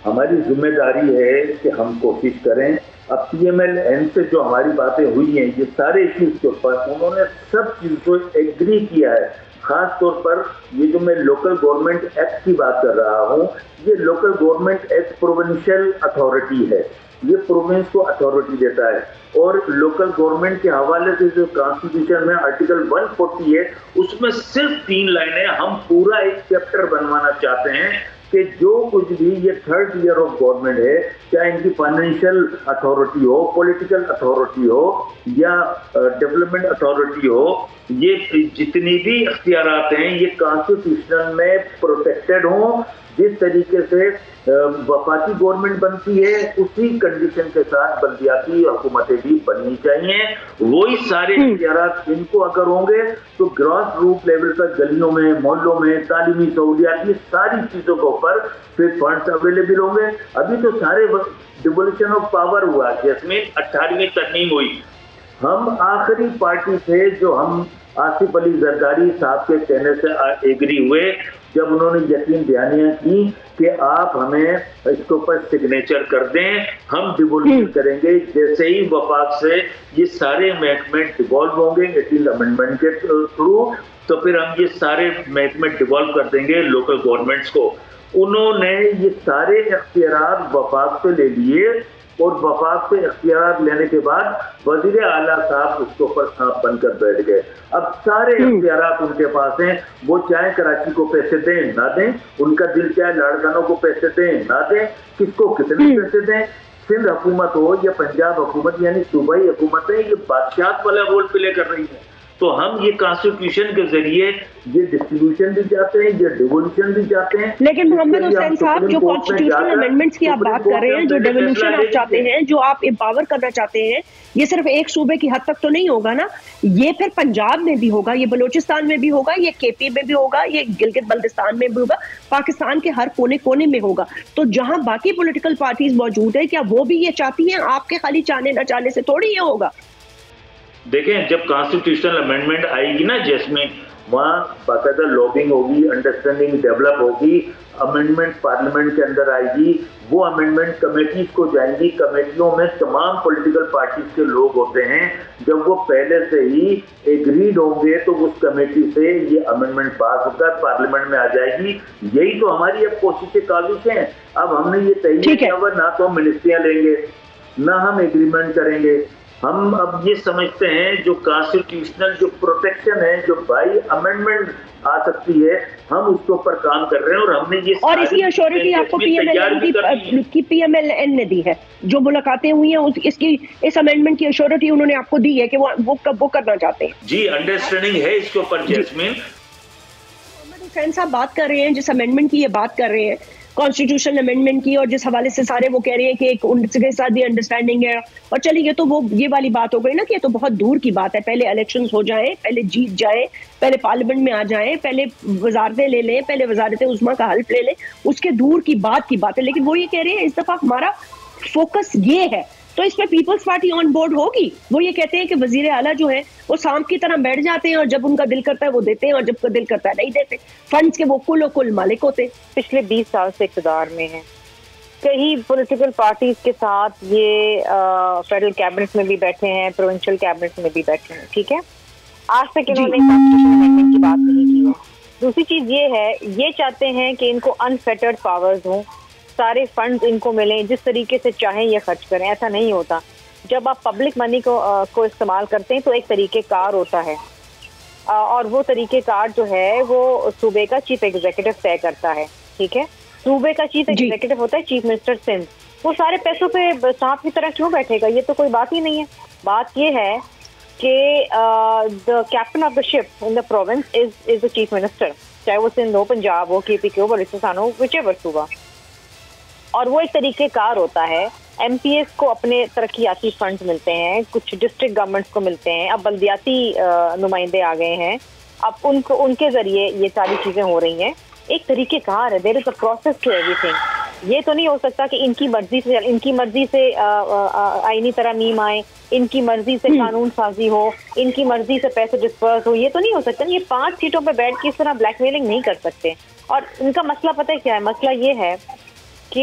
हमारी जिम्मेदारी है कि हम कोशिश करें। अब PMLN से जो हमारी बातें हुई हैं, ये सारे इश्यूज के ऊपर उन्होंने सब चीज़ को एग्री किया है। खास तौर पर ये जो मैं लोकल गवर्नमेंट एक्ट की बात कर रहा हूँ, ये local government act provincial authority है, ये प्रोविंस को अथॉरिटी देता है। और लोकल गवर्नमेंट के हवाले से जो कॉन्स्टिट्यूशन में आर्टिकल 140 है, उसमें सिर्फ 3 लाइनें हम पूरा एक चैप्टर बनवाना चाहते हैं कि जो कुछ भी ये थर्ड ईयर ऑफ गवर्नमेंट है, चाहे इनकी फाइनेंशियल अथॉरिटी हो, पॉलिटिकल अथॉरिटी हो या डेवलपमेंट अथॉरिटी हो, ये जितनी भी इख्तियारात हैं ये कॉन्स्टिट्यूशन में प्रोटेक्टेड हों। जिस तरीके से वफाकी गवर्नमेंट बनती है उसी कंडीशन के साथ बल्दियाती हुकूमतें भी बननी चाहिए। वही सारे इख्तियारात इनको अगर होंगे तो ग्रास रूट लेवल पर गलियों में, मोहल्लों में, तालीमी सहूलियात, ये सारी चीजों के ऊपर फिर फंड्स अवेलेबल होंगे। अभी तो सारे डिवोल्यूशन ऑफ पावर हुआ, जिसमें 18वीं तरमीम हुई। हम आखिरी पार्टी थे जो हम आसिफ अली जरदारी साहब के कहने से एग्री हुए, जब उन्होंने यकीन दहानियां की कि आप हमें इसके ऊपर सिग्नेचर कर दें, हम डिवोल्यूशन करेंगे। जैसे ही वफाक से ये सारे महकमे डिवॉल्व होंगे 18 अमेंडमेंट के थ्रू, तो फिर हम ये सारे महकमे डिवॉल्व कर देंगे लोकल गवर्नमेंट्स को। उन्होंने ये सारे इख्तियारात वफाक से ले लिए और वफाक से इख्तियार लेने के बाद वजीर आला साहब उसके ऊपर सांप बनकर बैठ गए। अब सारे इख्तियारात उनके पास हैं, वो चाहे कराची को पैसे दें ना दें, उनका दिल चाहे लाड़कानों को पैसे दें ना दें, किसको कितने पैसे दें, सिंध हुकूमत हो या पंजाब हुकूमत यानी सूबाई हुकूमतें ये बादशाह वाला रोल प्ले कर रही हैं। तो हम ये कॉन्स्टिट्यूशन के जरिए ये डिस्ट्रीब्यूशन भी चाहते हैं, ये डिवोल्यूशन भी चाहते हैं। लेकिन मोहम्मद हुसैन साहब, जो कॉन्स्टिट्यूशनल अमेंडमेंट्स की आप बात कर रहे हैं, जो डिवोल्यूशन आप चाहते हैं, जो आप एम्पावर करना चाहते हैं, ये सिर्फ एक सूबे की हद तक तो नहीं होगा ना, ये फिर पंजाब में भी होगा, ये बलोचिस्तान में भी होगा, ये KP में भी होगा, ये गिलगित बल्तिस्तान में भी होगा, पाकिस्तान के हर कोने कोने में होगा। तो जहां बाकी पॉलिटिकल पार्टीज मौजूद है, क्या वो भी ये चाहती हैं? आपके खाली चाहने न चाहने से थोड़ी ये होगा। देखें, जब कॉन्स्टिट्यूशनल अमेंडमेंट आएगी ना, जिसमें वहाँ बाकायदा लॉबिंग होगी, अंडरस्टैंडिंग डेवलप होगी, अमेंडमेंट पार्लियामेंट के अंदर आएगी, वो अमेंडमेंट कमेटीज को जाएंगी, कमेटियों में तमाम पॉलिटिकल पार्टीज के लोग होते हैं। जब वो पहले से ही एग्रीड होंगे तो उस कमेटी से ये अमेंडमेंट पास होकर पार्लियामेंट में आ जाएगी। यही तो हमारी अब कोशिशें काबिश हैं। अब हमने ये तय किया हुआ, ना तो हम मिनिस्ट्रियाँ लेंगे ना हम एग्रीमेंट करेंगे। हम अब ये समझते हैं जो कॉन्स्टिट्यूशनल जो प्रोटेक्शन है, जो बाई अमेंडमेंट आ सकती है, हम उसके ऊपर काम कर रहे हैं। और हमने ये और इसकी अश्योरिटी आपको PMLN ने दी है, जो मुलाकातें हुई हैं इसकी, इस अमेंडमेंट की अश्योरिटी उन्होंने आपको दी है कि वो करना चाहते हैं। जी, अंडरस्टैंडिंग है इसके ऊपर। जैस्मीन, मोहम्मद हुसैन साहब बात कर रहे हैं, जिस अमेंडमेंट की ये बात कर रहे हैं, कॉन्स्टिट्यूशनल अमेंडमेंट की, और जिस हवाले से सारे वो कह रहे हैं कि एक उनके साथ भी अंडरस्टैंडिंग है। और चलिए, तो वो ये वाली बात हो गई ना कि ये तो बहुत दूर की बात है, पहले इलेक्शंस हो जाएं, पहले जीत जाएं, पहले पार्लियामेंट में आ जाएं, पहले वजारतें ले लें, पहले वजारत उज़्मा का हल्फ ले लें, उसके दूर की बात है। लेकिन वो ये कह रहे हैं इस दफा हमारा फोकस ये है, तो इसमें पीपल्स पार्टी ऑन बोर्ड होगी। वो ये कहते हैं कि वजीर आला जो है वो सांप की तरह बैठ जाते हैं और जब उनका दिल करता है वो देते हैं और जब दिल करता है नहीं देते। फंड्स के वो कुल मालिक होते हैं। पिछले 20 साल से इक़्तिदार में हैं, कई पॉलिटिकल पार्टीज के साथ ये फेडरल कैबिनेट में भी बैठे हैं, प्रोविंशियल कैबिनेट में भी बैठे हैं, ठीक है। आज तक इन्होंने कॉन्स्टिट्यूशन अमेंडमेंट की बात नहीं की है। दूसरी चीज ये है, ये चाहते हैं कि इनको अनफेटर्ड पावर्स हों, सारे फंड्स इनको मिलें, जिस तरीके से चाहें ये खर्च करें। ऐसा नहीं होता। जब आप पब्लिक मनी को इस्तेमाल करते हैं तो एक तरीके कार होता है, और वो तरीके कार जो है वो सूबे का चीफ एग्जीक्यूटिव तय करता है, ठीक है। सूबे का चीफ एग्जीक्यूटिव होता है चीफ मिनिस्टर सिंध। वो सारे पैसों पे सांप की तरह क्यों बैठेगा? ये तो कोई बात ही नहीं है। बात ये है कि the captain of the ship in the province is the chief minister, चाहे वो सिंध हो, पंजाब हो, KP हो, बलूचिस्तान हो, विचेवर सूबा। और वो एक तरीके कार होता है। MPs को अपने तरक्याती फंड्स मिलते हैं, कुछ डिस्ट्रिक्ट गवर्नमेंट्स को मिलते हैं, अब बल्दियाती नुमाइंदे आ गए हैं, अब उनके जरिए ये सारी चीजें हो रही हैं। एक तरीके कार है, there is a process to everything. ये तो नहीं हो सकता कि इनकी मर्जी से आईनी तरमीम आए, इनकी मर्जी से कानून साजी हो, इनकी मर्जी से पैसे डिस्पर्स हो। ये तो नहीं हो सकता। ये 5 सीटों पे बैठ के इस तरह ब्लैकमेलिंग नहीं कर सकते। और इनका मसला पता है क्या है? मसला ये है कि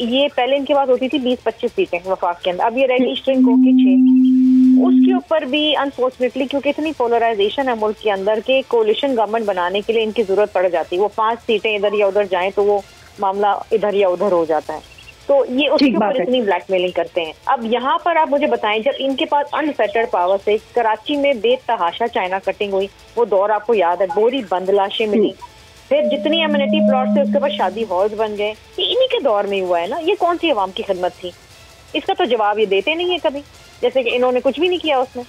ये पहले इनके पास होती थी 20-25 सीटें वफाक के अंदर, अब ये रह श्रिंक होके 6। उसके ऊपर भी अनफॉर्चुनेटली क्योंकि इतनी पोलराइजेशन है मुल्क के अंदर के कोलिशन गवर्नमेंट बनाने के लिए इनकी जरूरत पड़ जाती है। वो 5 सीटें इधर या उधर जाएं तो वो मामला इधर या उधर हो जाता है। तो ये उसके ऊपर इतनी ब्लैकमेलिंग करते हैं। अब यहाँ पर आप मुझे बताएं, जब इनके पास अनफेटर्ड पावर से कराची में बेतहाशा चाइना कटिंग हुई, वो दौर आपको याद है, बोरी बंद लाशें मिली, फिर जितनी एमिनिटी प्लॉट थे उसके बाद शादी हॉल्स बन गए, ये इन्हीं के दौर में हुआ है ना। ये कौन सी अवाम की खिदमत थी? इसका तो जवाब ये देते नहीं है कभी, जैसे कि इन्होंने कुछ भी नहीं किया उसमें।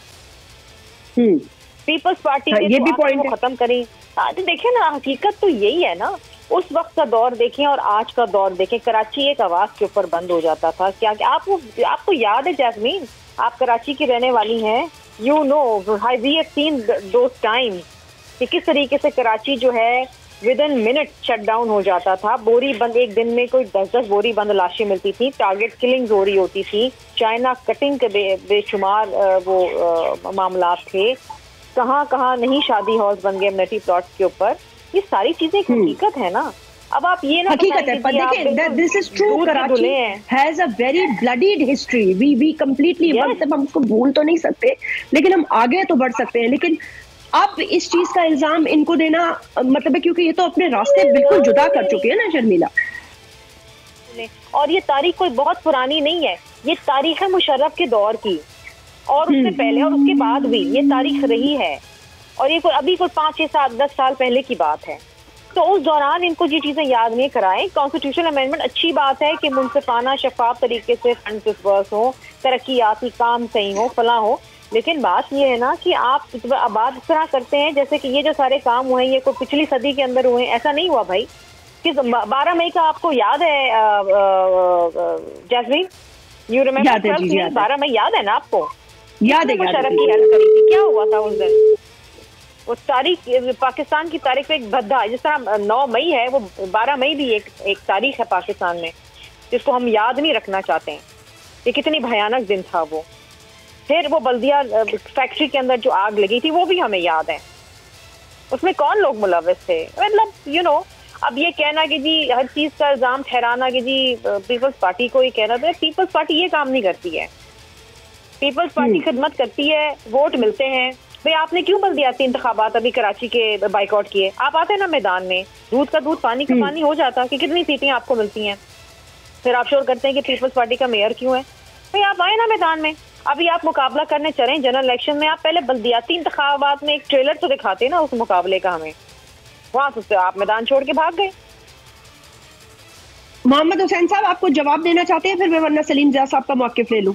पीपल्स पार्टी ने तो वो खत्म करी। देखें ना, हकीकत तो यही है ना। उस वक्त का दौर देखें और आज का दौर देखें, कराची एक आवाज के ऊपर बंद हो जाता था। क्या आपको याद है जैस्मीन, आप कराची की रहने वाली हैं, you know we have seen those time कि किस तरीके से कराची जो है within minute shut down हो जाता था। बोरी बंद, एक दिन में कोई 10-10 बोरी बंद लाशें मिलती थी, टारगेट किलिंग्स हो रही होती थी, चाइना कटिंग के बेशुमार वो मामला थे, कहाँ नहीं शादी हॉल्स बन गए एमिनिटी प्लॉट्स के ऊपर। ये सारी चीजें एक हकीकत है ना। अब आप ये ना हकीकत है, पर देखें this is true, Karachi has a very bloodied history. We completely, मतलब हम उसको भूल तो नहीं सकते, लेकिन हम आगे तो बढ़ सकते हैं। लेकिन अब इस चीज का इल्जाम इनको देना मतलब है, क्योंकि ये तो अपने रास्ते बिल्कुल जुदा कर चुके हैं ना शर्मिला। और ये तारीख कोई बहुत पुरानी नहीं है, ये तारीख है मुशर्रफ के दौर की, और उससे पहले और उसके बाद भी ये तारीख रही है। और ये कोई अभी कोई 5-6-7-10 साल पहले की बात है। तो उस दौरान इनको ये चीजें याद नहीं कराएं। कॉन्स्टिट्यूशनल अमेंडमेंट अच्छी बात है कि मुनसिफाना शफाफ तरीके से फंड डिस्बर्स हो, तरक्याती काम सही हो, फला हो, लेकिन बात ये है ना कि आप बात इस तरह करते हैं जैसे कि ये जो सारे काम हुए हैं ये कोई पिछली सदी के अंदर हुए हैं। ऐसा नहीं हुआ भाई। कि 12 मई का आपको याद है जैस्मीन, यू रिमेंबर 12 मई याद है ना आपको? याद है, मुशर्रफ की हेल्प करी थी, क्या हुआ था उस दिन? वो तारीख, पाकिस्तान की तारीख पे एक भद्दा, जिस तरह 9 मई है वो 12 मई भी एक तारीख है पाकिस्तान में, जिसको हम याद नहीं रखना चाहते हैं। ये कितनी भयानक दिन था वो। फिर वो बल्दिया फैक्ट्री के अंदर जो आग लगी थी वो भी हमें याद है। उसमें कौन लोग मुलव्वस थे? मतलब यू नो, अब ये कहना कि जी हर चीज का इल्जाम ठहराना कि जी पीपल्स पार्टी को ही कहना, तो पीपल्स पार्टी ये काम नहीं करती है। पीपल्स पार्टी खिदमत करती है, वोट मिलते हैं। भाई आपने क्यों बल्दियाती इंतखाबात अभी कराची के बाइकआउट किए? आप आते ना मैदान में, दूध का दूध पानी का पानी हो जाता कि कितनी सीटें आपको मिलती हैं। फिर आप शोर करते हैं कि पीपल्स पार्टी का मेयर क्यों है। भाई आप आए ना मैदान में, अभी आप मुकाबला करने चले जनरल इलेक्शन में, आप पहले बल्दियाती इंतखाबात में एक ट्रेलर तो दिखाते ना उस मुकाबले का हमें, वहां से आप मैदान छोड़ के भाग गए। मोहम्मद हुसैन साहब आपको जवाब देना चाहते हैं, फिर मैं वरना सलीम ज़िया साहब का मौक़िफ़ ले लूं।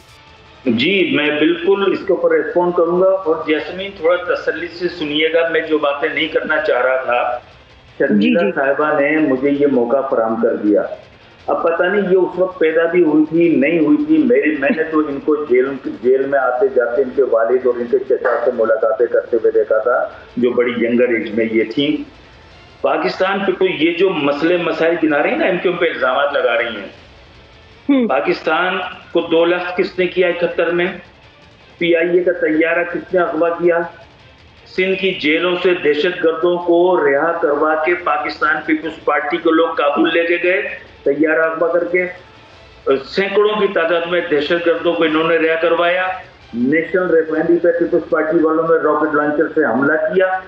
जी, मैं बिल्कुल इसके ऊपर रिस्पॉन्ड करूंगा। और जैस्मीन थोड़ा तसल्ली से सुनिएगा, मैं जो बातें नहीं करना चाह रहा था, शर्मिला साहिबा ने मुझे ये मौका फराहम कर दिया। अब पता नहीं ये उस वक्त पैदा भी हुई थी नहीं हुई थी, मैंने तो इनको जेल में आते जाते इनके वालिद और इनके चचा से मुलाकातें करते हुए देखा था, जो बड़ी यंगर एज में ये थी। पाकिस्तान पे तो ये जो मसले मसाइल गिना रही है ना, इनके ऊपर इल्जाम लगा रही हैं। पाकिस्तान को 2 लाख किसने किया 71 में? PIA का तैयारा किसने अगवा किया? सिंध की जेलों से दहशतगर्दों को रिहा करवा के पाकिस्तान पीपुल्स पार्टी के लोग काबुल लेके गए, तैयारा अगवा करके। सैकड़ों की तादाद में दहशतगर्दों को इन्होंने रिहा करवाया। नेशनल रिफाइनरी पे पीपुल्स पार्टी वालों ने रॉकेट लॉन्चर से हमला किया।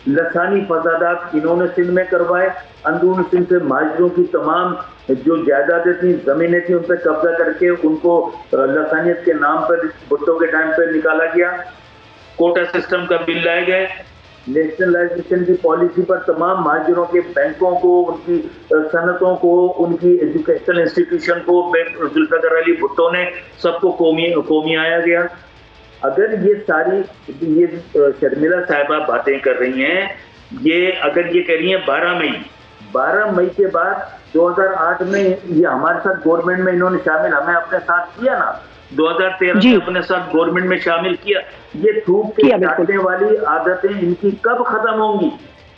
लसानी फसादात इन्होंने सिंध में करवाए। अंदरून सिंध से माजरों की तमाम जो जायदादें थी, जमीनें थी, उन पर कब्जा करके उनको लसानियत के नाम पर भुट्टो के टाइम पर निकाला गया। कोटा सिस्टम का बिल लाए गए। नेशनलाइजेशन की पॉलिसी पर तमाम महाजरों के बैंकों को, उनकी सनतों को, उनकी एजुकेशनल इंस्टीट्यूशन को जुल्फिकार अली भुट्टो ने सबको कोमियाया गया। अगर ये सारी ये शर्मिला साहिबा बातें कर रही हैं, ये अगर ये कह रही हैं 12 मई के बाद 2008 में ये हमारे साथ गवर्नमेंट में इन्होंने शामिल, हमें अपने साथ किया ना, 2013 में अपने साथ गवर्नमेंट में शामिल किया। ये थूक के काटने वाली आदतें इनकी कब खत्म होंगी?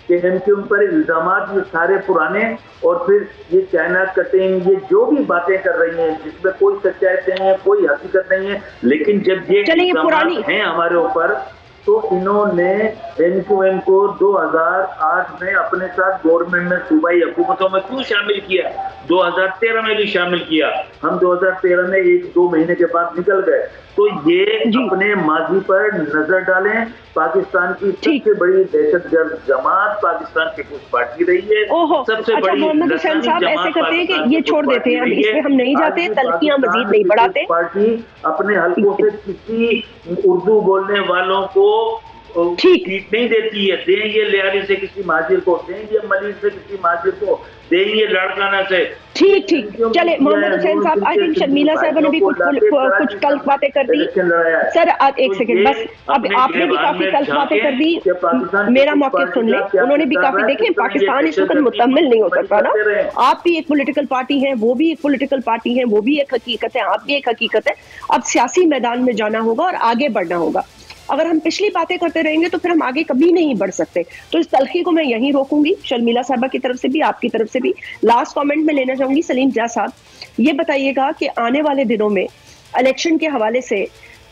कि MQM पर इल्जामात ये सारे पुराने, और फिर ये चाइना कटिंग, ये जो भी बातें कर रही हैं जिसमें कोई सच्चाई नहीं है, कोई हकीकत नहीं है, लेकिन जब ये इल्जामात हैं हमारे ऊपर, तो इन्होंने MQM को 2008 में अपने साथ गवर्नमेंट में सूबाई हुकूमतों में क्यों शामिल किया, 2013 में भी शामिल किया, हम 2013 में 1-2 महीने के बाद निकल गए। तो ये अपने माजी पर नजर डालें। पाकिस्तान की सबसे बड़ी दहशतगर्द जमात पाकिस्तान पीपुल्स पार्टी रही है, सबसे बड़ी मोहम्मद हुसैन साहब ऐसे करते हैं कि ये छोड़ देते हैं, इसमें हम नहीं जाते, तलखियां मजीद नहीं बढ़ाते। पार्टी अपने हल्कों से किसी उर्दू बोलने वालों को सीट नहीं देती है, दें ये लियारी से किसी माजिर को, दें ये मलिक से किसी माजिर को, दें ये लाड़काना से। ठीक चले मोहम्मद हुसैन साहब, आई थिंक शर्मिला साहब ने भी कुछ तल्ख बातें कर दी। सर एक सेकंड बस, अब आपने भी काफी तल्ख बातें कर दी, मेरा मौके सुन ले। उन्होंने भी काफी, देखें पाकिस्तान इस वक्त मुतम्मिल नहीं हो सकता ना, आप भी एक पॉलिटिकल पार्टी हैं, वो भी एक पॉलिटिकल पार्टी है, वो भी एक हकीकत है, आप भी एक हकीकत है। अब सियासी मैदान में जाना होगा और आगे बढ़ना होगा। अगर हम पिछली बातें करते रहेंगे तो फिर हम आगे कभी नहीं बढ़ सकते। तो इस तलखी को मैं यहीं रोकूंगी, शर्मिला साहबा की तरफ से भी, आपकी तरफ से भी। लास्ट कमेंट में लेना चाहूंगी सलीम जा साहब, ये बताइएगा कि आने वाले दिनों में इलेक्शन के हवाले से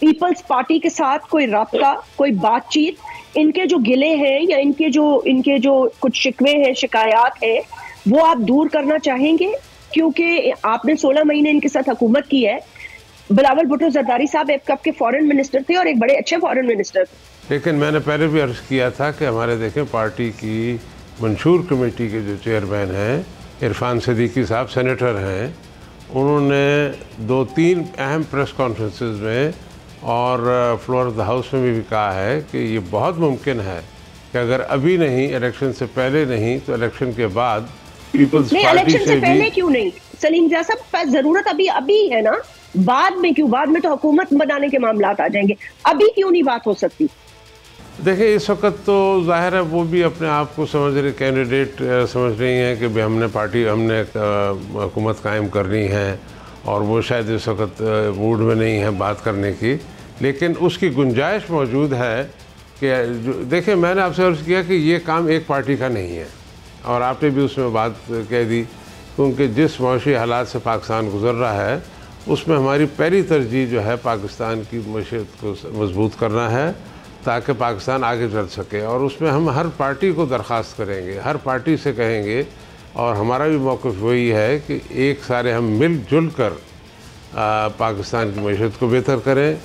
पीपल्स पार्टी के साथ कोई राब्ता, कोई बातचीत, इनके जो गिले हैं या इनके जो कुछ शिकवे हैं, शिकायत है, वो आप दूर करना चाहेंगे? क्योंकि आपने 16 महीने इनके साथ हुकूमत की है। बिलावल भुट्टो जरदारी साहब एक कप के फॉरेन मिनिस्टर थे और एक बड़े अच्छे फॉरेन मिनिस्टर थे। लेकिन मैंने पहले भी अर्ज किया था कि हमारे देखें पार्टी की मंशूर कमेटी के जो चेयरमैन हैं इरफान सिद्दीकी साहब, सेनेटर हैं, उन्होंने 2-3 अहम प्रेस कॉन्फ्रेंसेस में और फ्लोर ऑफ द हाउस में भी कहा है कि ये बहुत मुमकिन है कि अगर अभी नहीं, इलेक्शन से पहले नहीं, तो इलेक्शन के बाद पीपल्स पार्टी से पहले क्यों नहीं सलीम जा साहब, जरूरत अभी है ना, बाद में क्यों? बाद में तो हुकूमत बनाने के मामला आ जाएंगे, अभी क्यों नहीं बात हो सकती? देखिए इस वक्त तो जाहिर है वो भी अपने आप को समझ रहे, कैंडिडेट समझ रही हैं कि भाई हमने हुकूमत कायम करनी है, और वो शायद इस वक्त मूड में नहीं है बात करने की, लेकिन उसकी गुंजाइश मौजूद है कि देखिए मैंने आपसे अर्ज़ किया कि ये काम एक पार्टी का नहीं है, और आपने भी उसमें बात कह दी, क्योंकि जिस मौशी हालात से पाकिस्तान गुजर रहा है उसमें हमारी पहली तरजीह जो है पाकिस्तान की मईशत को मजबूत करना है ताकि पाकिस्तान आगे चल सके, और उसमें हम हर पार्टी को दरख्वास्त करेंगे, हर पार्टी से कहेंगे, और हमारा भी मौक़िफ़ वही है कि एक सारे हम मिलजुल कर पाकिस्तान की मईशत को बेहतर करें,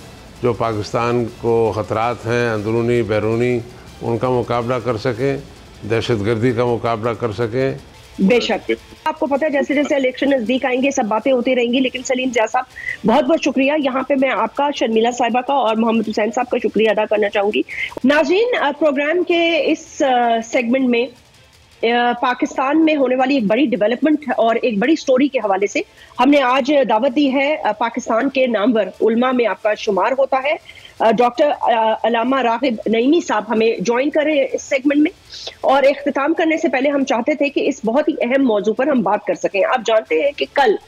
जो पाकिस्तान को ख़तरात हैं अंदरूनी बैरूनी उनका मुकाबला कर सकें, दहशतगर्दी का मुकाबला कर सकें। बेशक आपको पता है जैसे जैसे इलेक्शन नजदीक आएंगे सब बातें होती रहेंगी, लेकिन सलीम जिया साहब बहुत बहुत शुक्रिया। यहाँ पे मैं आपका, शर्मिला साहिबा का और मोहम्मद हुसैन साहब का शुक्रिया अदा करना चाहूंगी। नाज़रीन, प्रोग्राम के इस सेगमेंट में पाकिस्तान में होने वाली एक बड़ी डेवलपमेंट और एक बड़ी स्टोरी के हवाले से हमने आज दावत दी है। पाकिस्तान के नामवर उलमा में आपका शुमार होता है डॉक्टर अल्लामा रागिब नईमी साहब हमें ज्वाइन कर रहे हैं इस सेगमेंट में, और इख्तिताम करने से पहले हम चाहते थे कि इस बहुत ही अहम मौजू पर हम बात कर सकें। आप जानते हैं कि कल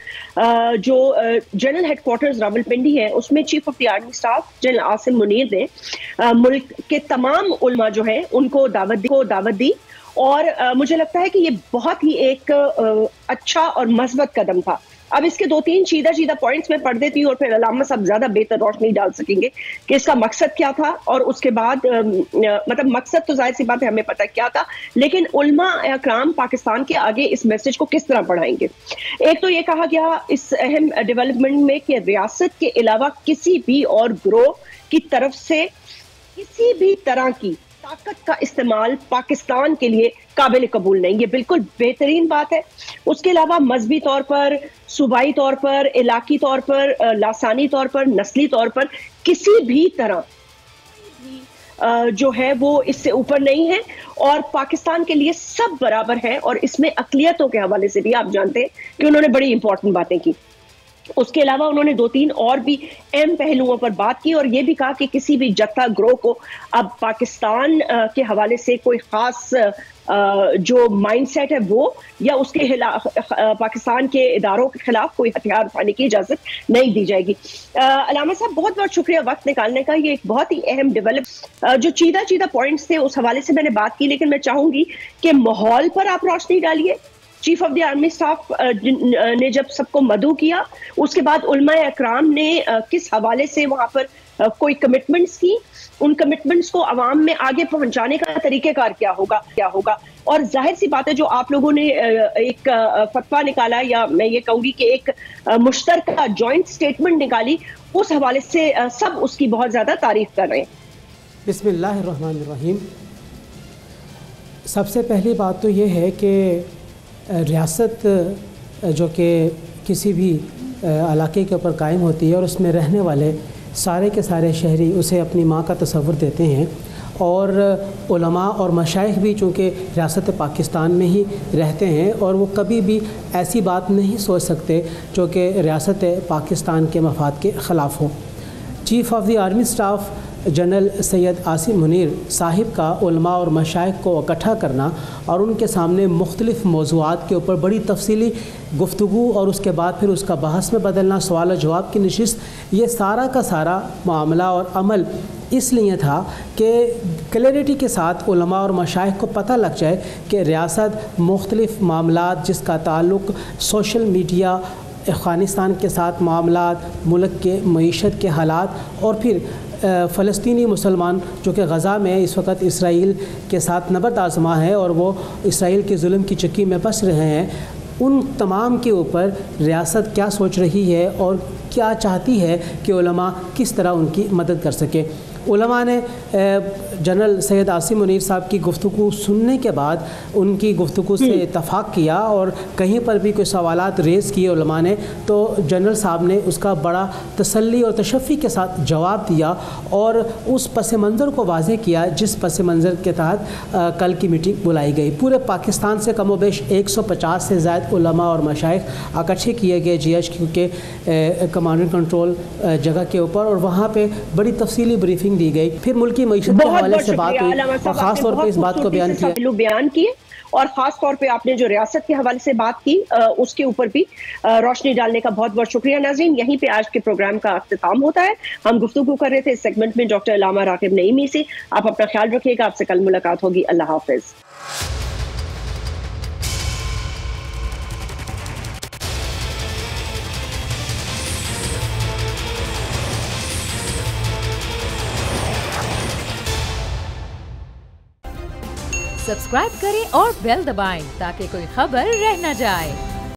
जो जनरल हेडक्वार्टर्स रावलपिंडी है उसमें chief of the army staff general Asim Munir ने मुल्क के तमाम उलमा जो है उनको दावत दी, और मुझे लगता है कि ये बहुत ही एक अच्छा और मस्बत कदम था। अब इसके 2-3 सीधा पॉइंट्स में पढ़ देती हूँ और फिर अल्लामा साहब ज्यादा बेहतर रोशनी डाल सकेंगे कि इसका मकसद क्या था, और उसके बाद मतलब मकसद तो जाहिर सी बात है हमें पता क्या था, लेकिन उलमा अकराम पाकिस्तान के आगे इस मैसेज को किस तरह बढ़ाएंगे। एक तो ये कहा गया इस अहम डेवलपमेंट में कि रियासत के अलावा किसी भी और ग्रोह की तरफ से किसी भी तरह की ताकत का इस्तेमाल पाकिस्तान के लिए काबिल कबूल नहीं। ये बिल्कुल बेहतरीन बात है। उसके अलावा मजहबी तौर पर, सूबाई तौर पर, इलाकी तौर पर, लासानी तौर पर, नस्ली तौर पर किसी भी तरह जो है वो इससे ऊपर नहीं है, और पाकिस्तान के लिए सब बराबर है। और इसमें अकलियतों के हवाले से भी आप जानते हैं कि उन्होंने बड़ी इंपॉर्टेंट बातें की। उसके अलावा उन्होंने 2-3 और भी अहम पहलुओं पर बात की और ये भी कहा कि किसी भी जत्था ग्रोह को अब पाकिस्तान के हवाले से कोई खास जो माइंडसेट है वो या उसके खिलाफ पाकिस्तान के इदारों के खिलाफ कोई हथियार उठाने की इजाजत नहीं दी जाएगी। अलामा साहब बहुत बहुत शुक्रिया वक्त निकालने का, ये एक बहुत ही अहम डेवलप जो चीदा पॉइंट्स थे उस हवाले से मैंने बात की, लेकिन मैं चाहूंगी कि माहौल पर आप रोशनी डालिए। Chief of the army staff ने जब सबको मदऊ किया उसके बाद उलमा अकराम ने किस हवाले से वहां पर कोई कमिटमेंट्स की, उन कमिटमेंट्स को अवाम में आगे पहुंचाने का तरीकेकार क्या होगा। और जाहिर सी बात है जो आप लोगों ने एक फतवा निकाला या मैं ये कहूंगी कि एक मुश्तरका जॉइंट स्टेटमेंट निकाली, उस हवाले से सब उसकी बहुत ज्यादा तारीफ कर रहे हैं। बिस्मिल्लाहिर्रहमानिर्रहीम। सबसे पहली बात तो ये है कि रियासत जो कि किसी भी इलाके के ऊपर कायम होती है और उसमें रहने वाले सारे के सारे शहरी उसे अपनी माँ का तसव्वुर देते हैं, और उलमा और मशाइख भी चूँकि रियासत पाकिस्तान में ही रहते हैं और वो कभी भी ऐसी बात नहीं सोच सकते जो कि रियासत पाकिस्तान के मफाद के ख़िलाफ़ हो। Chief of the army staff general Syed Asim Munir Sahib का उलमा और मशाइख को इकट्ठा करना और उनके सामने मुख्तलिफ़ मौज़ूआत के ऊपर बड़ी तफसीली गुफ्तगू और उसके बाद फिर उसका बहस में बदलना, सवाल और जवाब की नशिस्त, ये सारा का सारा मामला और अमल इसलिए था कि क्लैरिटी के साथ उलमा और मशाइख को पता लग जाए कि रियासत मुख्तलिफ़ मामलात जिसका ताल्लुक़ सोशल मीडिया, अफ़गानिस्तान के साथ मामलात, मुल्क के मईशत के हालात और फिर फ़लस्तीनी मुसलमान जो कि गज़ा में इस वक्त इसराइल के साथ नबर्द आज़मा है और वो इसराइल के जुल्म की चक्की में फंस रहे हैं, उन तमाम के ऊपर रियासत क्या सोच रही है और क्या चाहती है कि उलमा किस तरह उनकी मदद कर सके। उलमा ने जनरल सैयद आसिम मुनीर साहब की गुफ्तगू सुनने के बाद उनकी गुफ्तगू से इत्तफ़ाक़ किया और कहीं पर भी कोई सवालात रेज़ किए उलमा ने तो जनरल साहब ने उसका बड़ा तसल्ली और तशफ़ी के साथ जवाब दिया और उस पस मंज़र को वाज़ेह किया जिस पस मंज़र के तहत कल की मीटिंग बुलाई गई। पूरे पाकिस्तान से कमोबेश 150 से ज़ायद उलमा और मशाइख इकट्ठे किए गए GHQ के कमांड एंड कंट्रोल जगह के ऊपर और वहाँ पर बड़ी तफसीली ब्रीफिंग दी गई। फिर मुल्की मईशत के हवाले से बात हुई और ख़ास तौर पर इस बात को बयान किए और ख़ास तौर पे आपने जो रियासत के हवाले से बात की उसके ऊपर भी रोशनी डालने का बहुत बहुत शुक्रिया। नाज़रीन, यहीं पे आज के प्रोग्राम का अख्तिताम होता है। हम गुफ्तगू कर रहे थे इस सेगमेंट में डॉक्टर अल्लामा रागिब नईमी से। आप अपना ख्याल रखिएगा, आपसे कल मुलाकात होगी। अल्लाह हाफिज। सब्सक्राइब करें और बेल दबाएं ताकि कोई खबर रह न जाए।